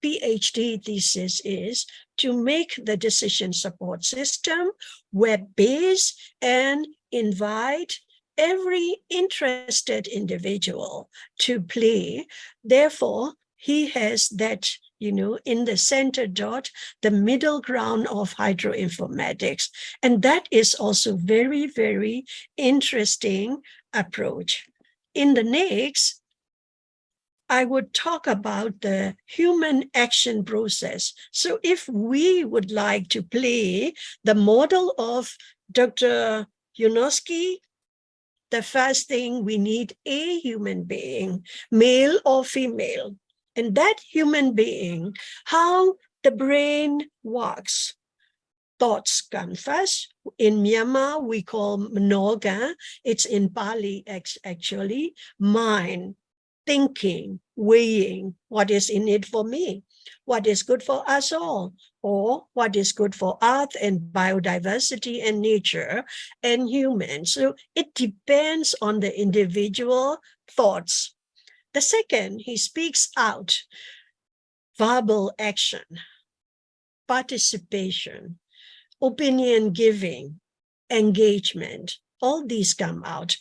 PhD thesis is to make the decision support system web-based and invite every interested individual to play. Therefore, he has that, in the center dot, the middle ground of hydroinformatics. And that is also very, very interesting approach. In the next, I would talk about the human action process. So if we would like to play the model of Dr. Janosky, the first thing we need a human being, male or female. And that human being, how the brain works. Thoughts come first. In Myanmar, we call mnoga. It's in Pali, actually. Mind. Thinking, weighing, what is in it for me, what is good for us all, or what is good for earth and biodiversity and nature and humans. So it depends on the individual thoughts. The second, he speaks out, verbal action, participation, opinion giving, engagement, all these come out.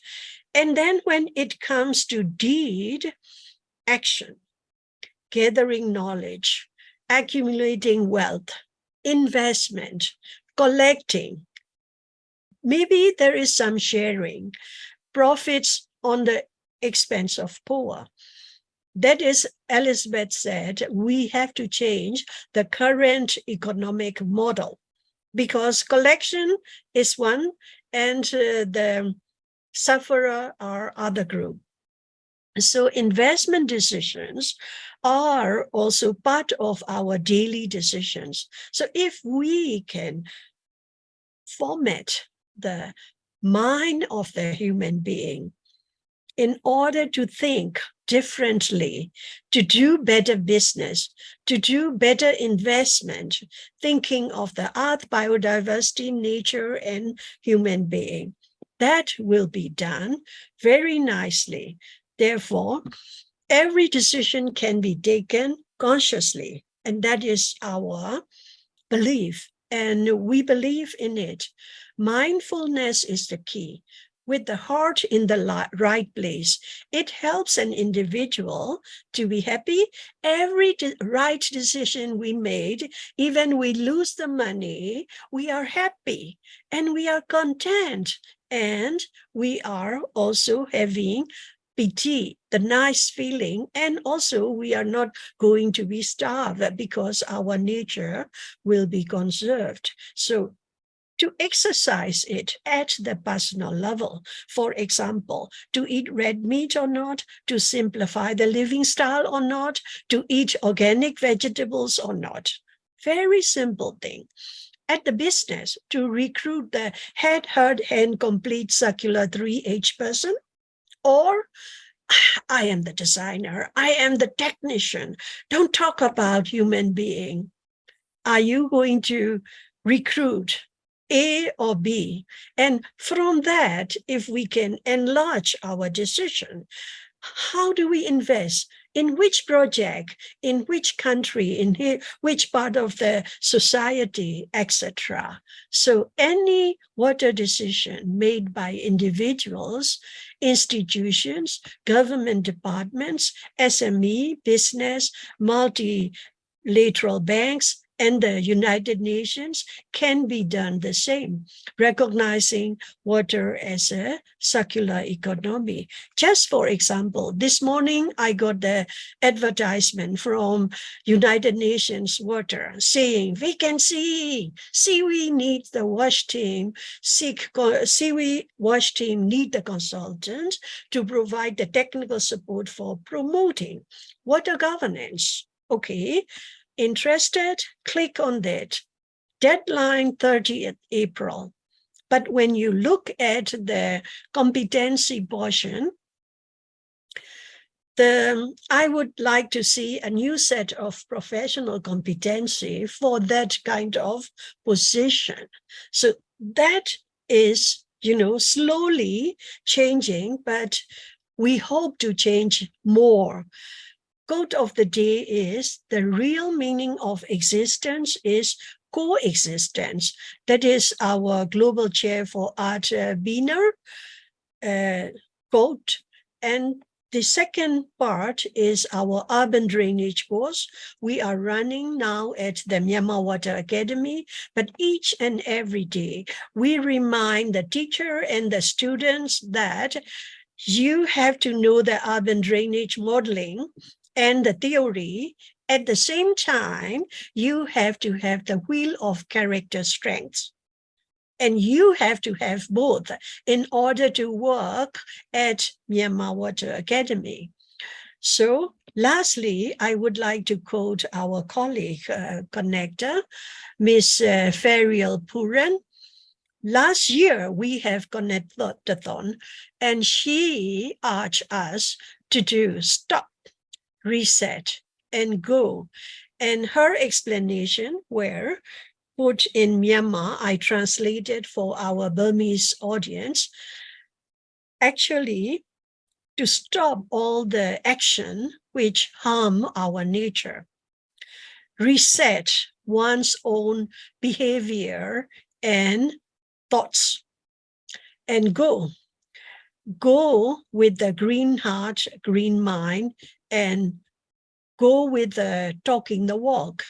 And then when it comes to deed, action, gathering knowledge, accumulating wealth, investment, collecting, maybe there is some sharing, profits on the expense of poor. That is, Elizabeth said, we have to change the current economic model because collection is one and the sufferer are other group. So investment decisions are also part of our daily decisions. So if we can format the mind of the human being in order to think differently, to do better business, to do better investment, thinking of the earth, biodiversity, nature, and human being, that will be done very nicely. Therefore, every decision can be taken consciously, and that is our belief, and we believe in it. Mindfulness is the key. With the heart in the right place, it helps an individual to be happy. Every right decision we made, even we lose the money, we are happy and we are content. And we are also having piti, the nice feeling. And also we are not going to be starved because our nature will be conserved. So to exercise it at the personal level, for example, to eat red meat or not, to simplify the living style or not, to eat organic vegetables or not. Very simple thing. At the business, to recruit the head, heart, hand, complete circular 3H person, or I am the designer, I am the technician. Don't talk about human being. Are you going to recruit A or B? And from that, if we can enlarge our decision, how do we invest? in which project, in which country, in which part of the society, etc. So any water decision made by individuals, institutions, government departments, SME, business, multilateral banks, and the United Nations can be done the same, recognizing water as a circular economy. Just for example, this morning I got the advertisement from United Nations Water saying, we can see we need the wash team, we wash team need the consultants to provide the technical support for promoting water governance. Okay. Interested? Click on that. Deadline 30th April. But when you look at the competency portion, I would like to see a new set of professional competency for that kind of position. So that is, slowly changing, but we hope to change more. Quote of the day is, the real meaning of existence is coexistence. That is our global chair for art, Biner, quote. And the second part is our urban drainage course. We are running now at the Myanmar Water Academy, but each and every day we remind the teacher and the students that you have to know the urban drainage modeling and the theory. At the same time, you have to have the wheel of character strengths. And you have to have both in order to work at Myanmar Water Academy. So lastly, I would like to quote our colleague, connector, Ms. Ferial Puran. Last year, we have Connectathon, and she urged us to do stop, reset, and go. And her explanation were put in Myanmar, I translated for our Burmese audience, actually to stop all the action which harm our nature, reset one's own behavior and thoughts, and go with the green heart, green mind, and go with the talking the walk.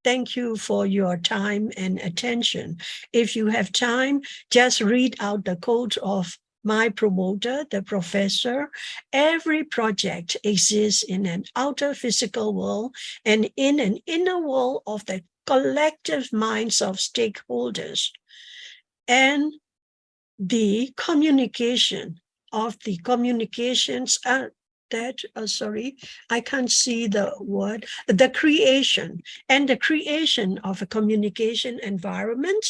Thank you for your time and attention. If you have time, just read out the quote of my promoter, the professor. Every project exists in an outer physical world and in an inner world of the collective minds of stakeholders. And the communication of the communications sorry, I can't see the word, the creation of a communication environment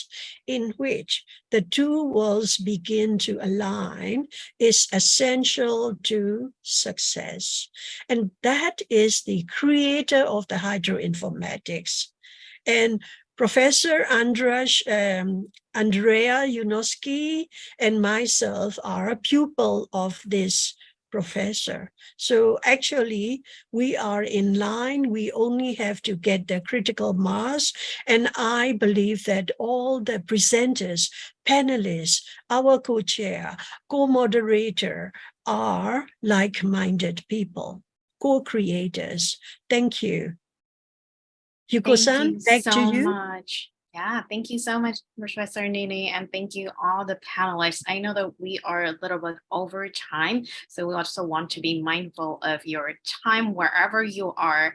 in which the two worlds begin to align is essential to success. And that is the creator of the hydroinformatics. And Professor Andrea Yunoski and myself are a pupil of this professor. So actually, we are in line. We only have to get the critical mass. And I believe that all the presenters, panelists, our co-chair, co-moderator are like-minded people, co-creators. Thank you. Yuko-san, back to you. Much. Yeah, thank you so much, Professor Nini, and thank you all the panelists. I know that we are a little bit over time, so we also want to be mindful of your time wherever you are.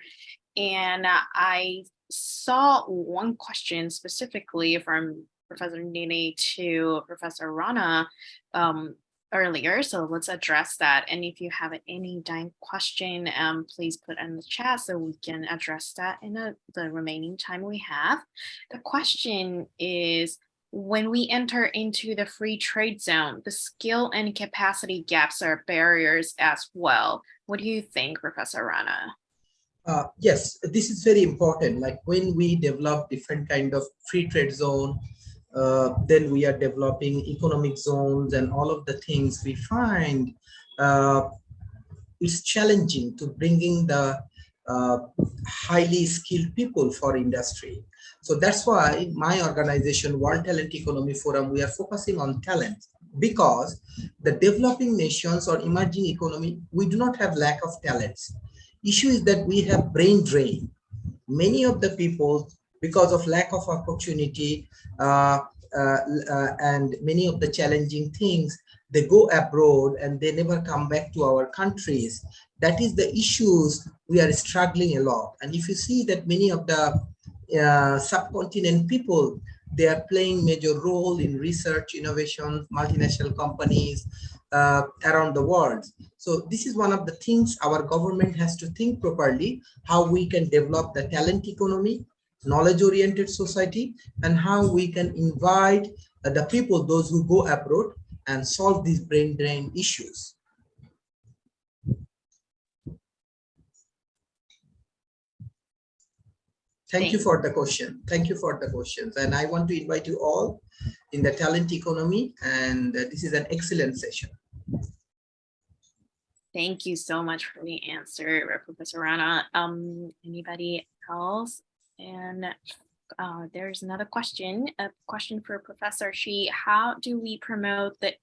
And I saw one question specifically from Professor Nini to Professor Rana earlier, so let's address that. And if you have any question, please put in the chat so we can address that in the remaining time we have. The question is, when we enter into the free trade zone, the skill and capacity gaps are barriers as well. What do you think, Professor Rana? Yes, this is very important. Like when we develop different kind of free trade zone, then we are developing economic zones and all of the things we find it's challenging to bringing the highly skilled people for industry. So that's why my organization, World Talent Economy Forum, we are focusing on talent, because the developing nations or emerging economy, we do not have lack of talents. Issue is that we have brain drain. Many of the people, because of lack of opportunity and many of the challenging things, they go abroad and they never come back to our countries. That is the issues we are struggling a lot. And if you see that many of the subcontinent people, they are playing major role in research, innovation, multinational companies around the world. So this is one of the things our government has to think properly, how we can develop the talent economy, knowledge-oriented society, and how we can invite the people, those who go abroad, and solve these brain drain issues. Thank you for the question. Thank you for the questions. And I want to invite you all in the talent economy, and this is an excellent session. Thank you so much for the answer, Professor Rana. Anybody else? And there's another question, a question for Professor Shi. How do we promote the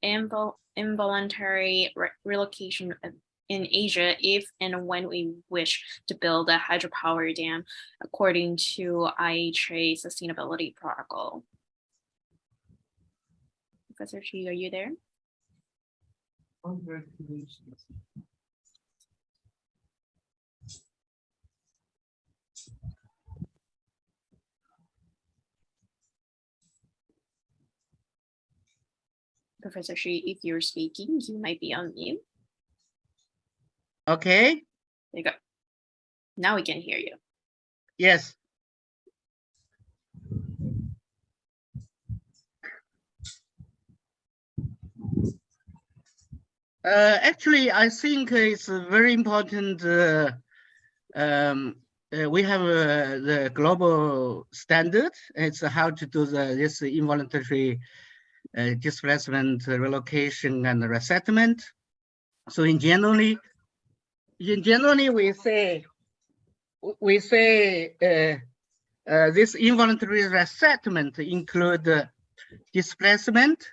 involuntary relocation in Asia if and when we wish to build a hydropower dam according to IHA Sustainability Protocol? Professor Shi, are you there? Professor Shi, if you're speaking, you might be on mute. Okay. There you go. Now we can hear you. Yes. Actually, I think it's very important. We have the global standard. It's how to do this involuntary displacement, relocation, and resettlement. So in generally, we say this involuntary resettlement include displacement,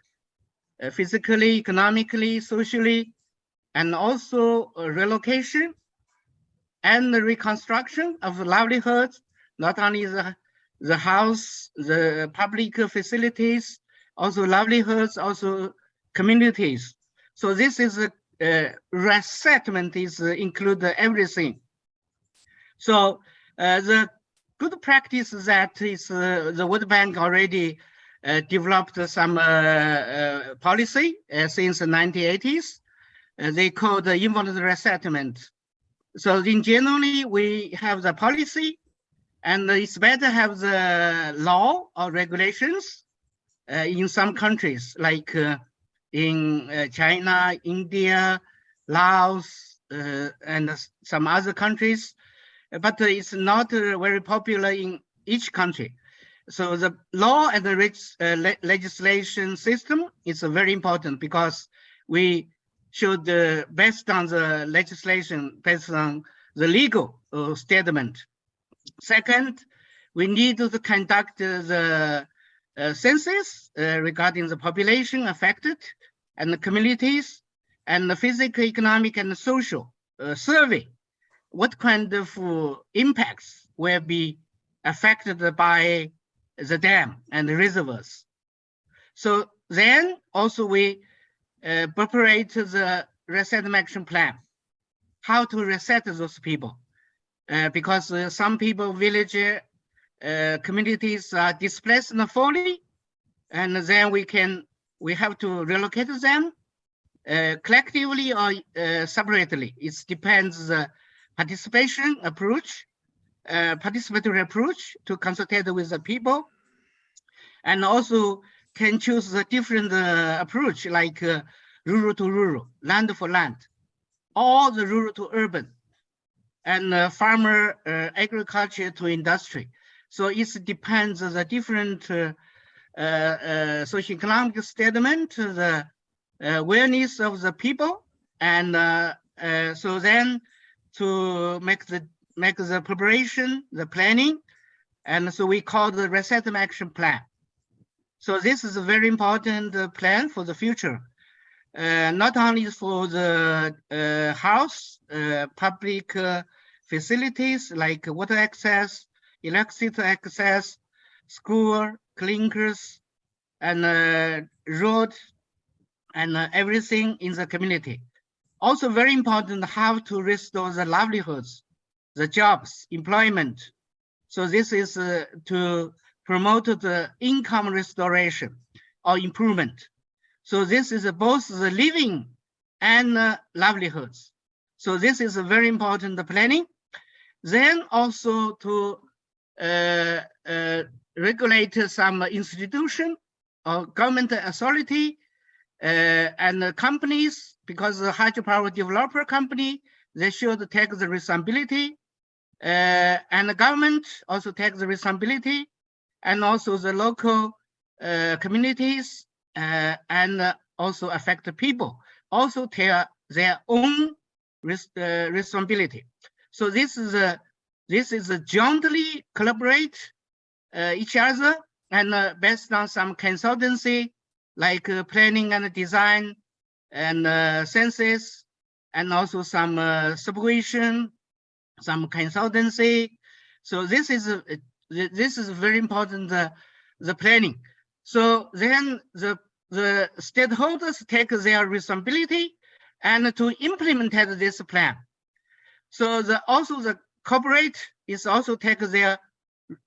physically, economically, socially, and also relocation and the reconstruction of livelihoods, not only the house, the public facilities, also livelihoods, also communities. So this is a resettlement is include everything. So the good practice that is the World Bank already developed some policy since the 1980s. They call the involuntary resettlement. So in generally, we have the policy, and it's better have the law or regulations in some countries, like in China, India, Laos, and some other countries, but it's not very popular in each country. So the law and the legislation system is very important, because we should based on the legislation, based on the legal statement. Second, we need to conduct the census regarding the population affected and the communities, and the physical, economic, and social survey. What kind of impacts will be affected by the dam and the reservoirs? So then also we preparate the resettlement action plan, how to reset those people, because some people, village communities are displaced fully, and then we have to relocate them collectively or separately. It depends the participation approach, participatory approach to consult with the people, and also can choose a different approach, like rural to rural, land for land, or the rural to urban, and farmer agriculture to industry. So it depends on the different socioeconomic statement, the awareness of the people, and so then to make the preparation, the planning, and so we call the Resettlement Action Plan. So this is a very important plan for the future, not only for the house, public facilities like water access, electricity access, school, clinics, and road, and everything in the community. Also very important how to restore the livelihoods, the jobs, employment. So this is to promote the income restoration or improvement. So this is both the living and livelihoods. So this is a very important planning. Then also to regulate some institution or government authority and companies, because the hydropower developer company, they should take the responsibility, and the government also take the responsibility, and also the local communities and also affected people also take their own responsibility. So this is a jointly collaborate each other, and based on some consultancy like planning and design and census, and also some supervision, some consultancy. So this is very important, the planning. So then the stakeholders take their responsibility and to implement this plan. So also the corporate is also take their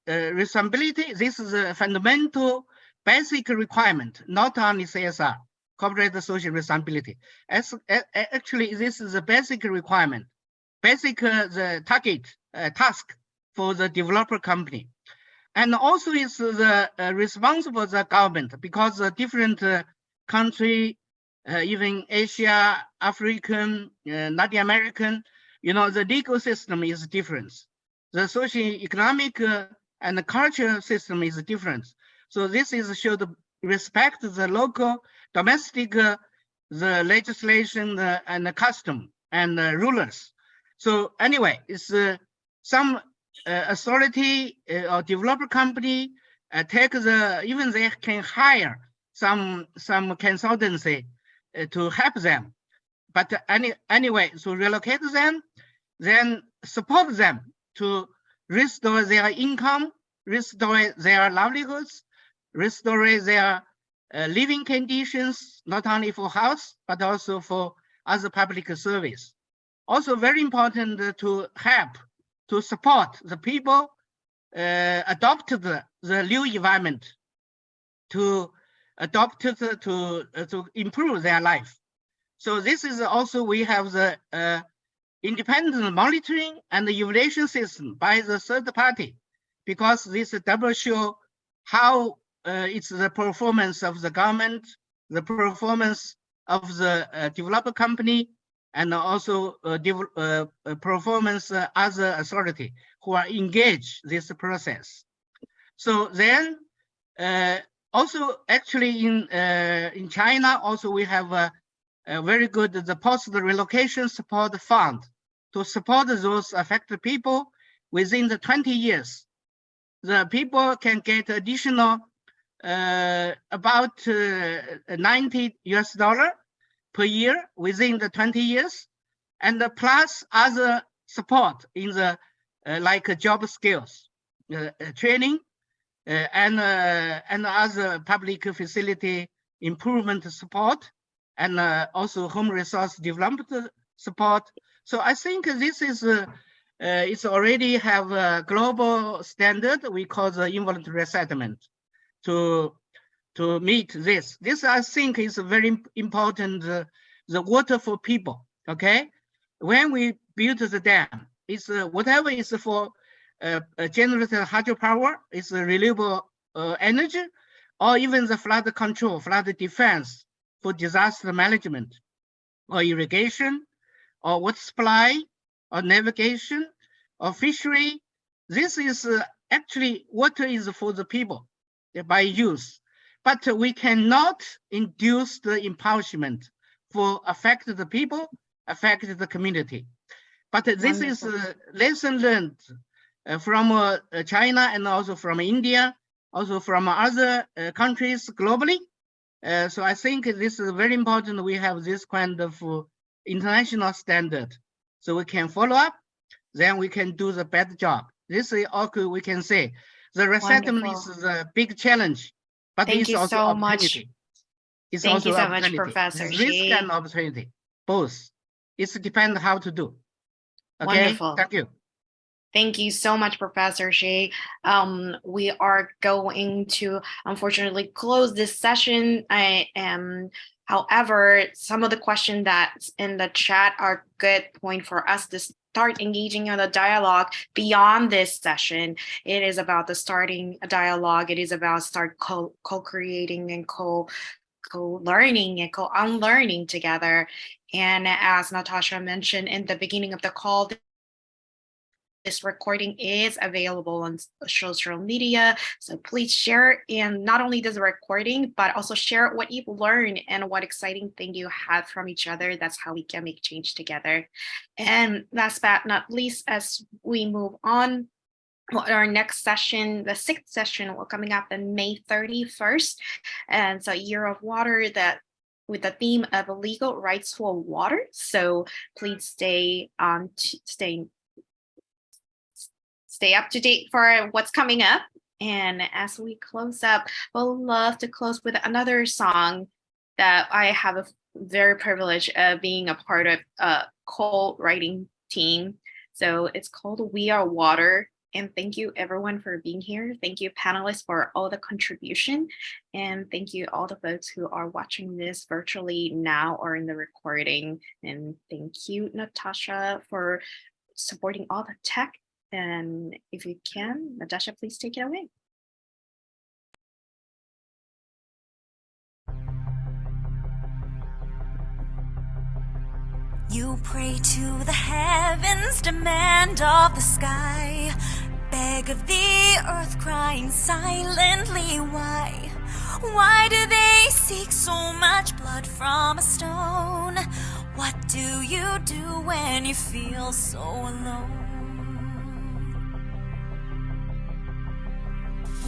responsibility. This is a fundamental basic requirement, not only CSR, corporate social responsibility. Actually, this is a basic requirement, basic the target task for the developer company. And also is the responsible the government, because the different country, even Asia, African, Latin American, the legal system is different. The socio-economic and the cultural system is different. So this is should respect the local, domestic, the legislation and the custom and rulers. So anyway, it's some authority or developer company take even they can hire some consultancy to help them. But anyway, so relocate them, then support them to restore their income, restore their livelihoods, restore their living conditions, not only for house, but also for other public service. Also very important to help, to support the people adopt the new environment, to adopt to improve their life. So this is also, we have the independent monitoring and the evaluation system by the third party, because this double show how it's the performance of the government, the performance of the developer company, and also performance other authority who are engaged this process. So then also actually in China also we have a very good the post relocation support fund to support those affected people within the 20 years. The people can get additional about $90 per year within the 20 years, and plus other support in the like job skills, training, and other public facility improvement support, and also home resource development support. So I think this is it's already have a global standard we call the involuntary resettlement to meet this. This I think is very important, the water for people, okay? When we build the dam, it's whatever is for generated hydropower, it's renewable energy, or even the flood control, flood defense for disaster management, or irrigation, or water supply, or navigation, or fishery. This is actually water is for the people by use, but we cannot induce the empowerment for affected people affect the community. But this is a lesson learned from China and also from India, also from other countries globally. So I think this is very important. We have this kind of international standard, so we can follow up, then we can do the better job. This is also we can say. The resettlement is a big challenge, but it's also opportunity. It's Thank you also so much, Professor It's risk Xie. and opportunity, both. It depends how to do. Okay, Wonderful. thank you. Thank you so much, Professor Xie. We are going to unfortunately close this session. However, some of the questions that's in the chat are good point for us to start engaging in a dialogue beyond this session. It is about the starting a dialogue. It is about start co-creating and co-learning and co-unlearning together. And as Natasha mentioned in the beginning of the call, this recording is available on social media, so please share, and not only this recording, but also share what you've learned and what exciting thing you had from each other. That's how we can make change together. And last but not least, as we move on, our next session, the 6th session, will coming up on May 31st, and it's a year of water that with the theme of legal rights for water. So please stay up to date for what's coming up. And as we close up, we'll love to close with another song that I have a very privilege of being a part of a co-writing team. So it's called We Are Water. And thank you everyone for being here. Thank you panelists for all the contribution. And thank you all the folks who are watching this virtually now or in the recording. And thank you, Natasha, for supporting all the tech. And if you can, Natasha, please take it away. You pray to the heavens, demand of the sky, beg of the earth, crying silently, why? Why do they seek so much blood from a stone? What do you do when you feel so alone?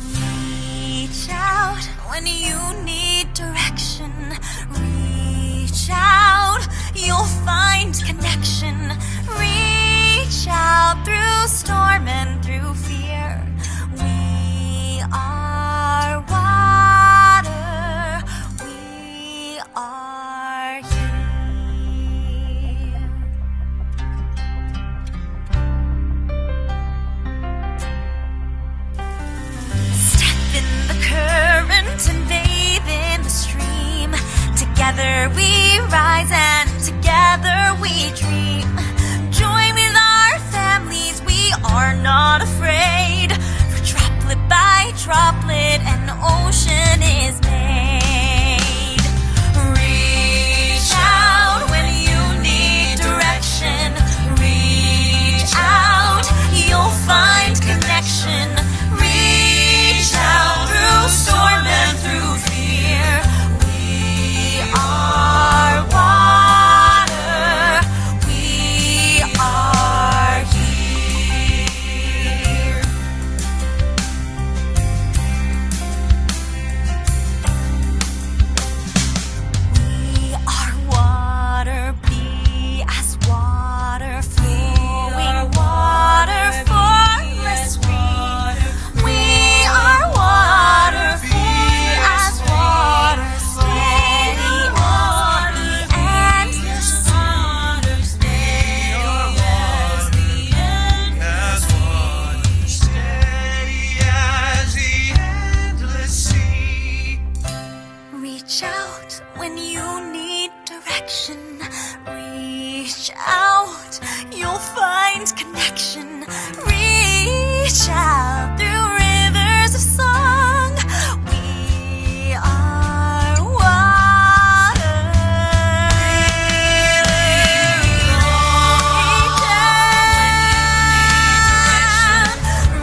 Reach out when you need direction. Reach out, you'll find connection. Reach out through storm and through fear. We are water. We are here. Step in the current and bathe in the stream. Together we rise and together we dream. Join with our families, we are not afraid. For droplet by droplet, an ocean is made. Reach out when you need direction. Reach out, you'll find connection. Reach out through storm and through fear. We are water. We are here. We are water. Be as water, flowing water, formless free. We are water. Be as water, steady as the endless sea. Reach out when you need direction. Reach out, you'll find connection. Reach out through rivers of song. We are water.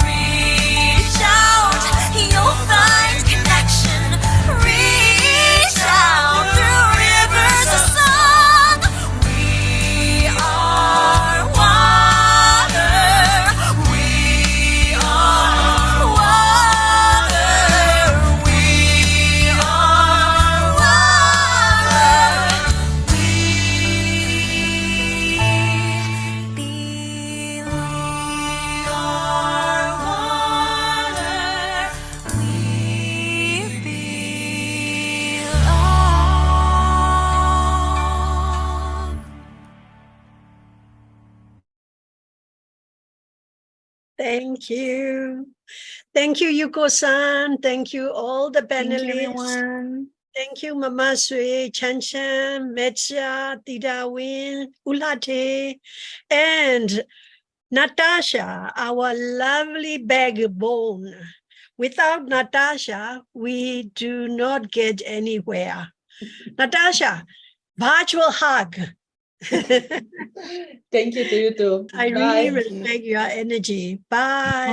Reach out, you'll find connection. Reach out through rivers of song. We Thank you. Thank you, Yuko-san. Thank you, all the panelists. Thank you, everyone. Thank you, Mama Sui, Chan-Chan, Metsa, Tida Win, Ulate, and Natasha, our lovely backbone. Without Natasha, we do not get anywhere. Natasha, virtual hug. Thank you to you too. I Bye. really respect your energy. Bye.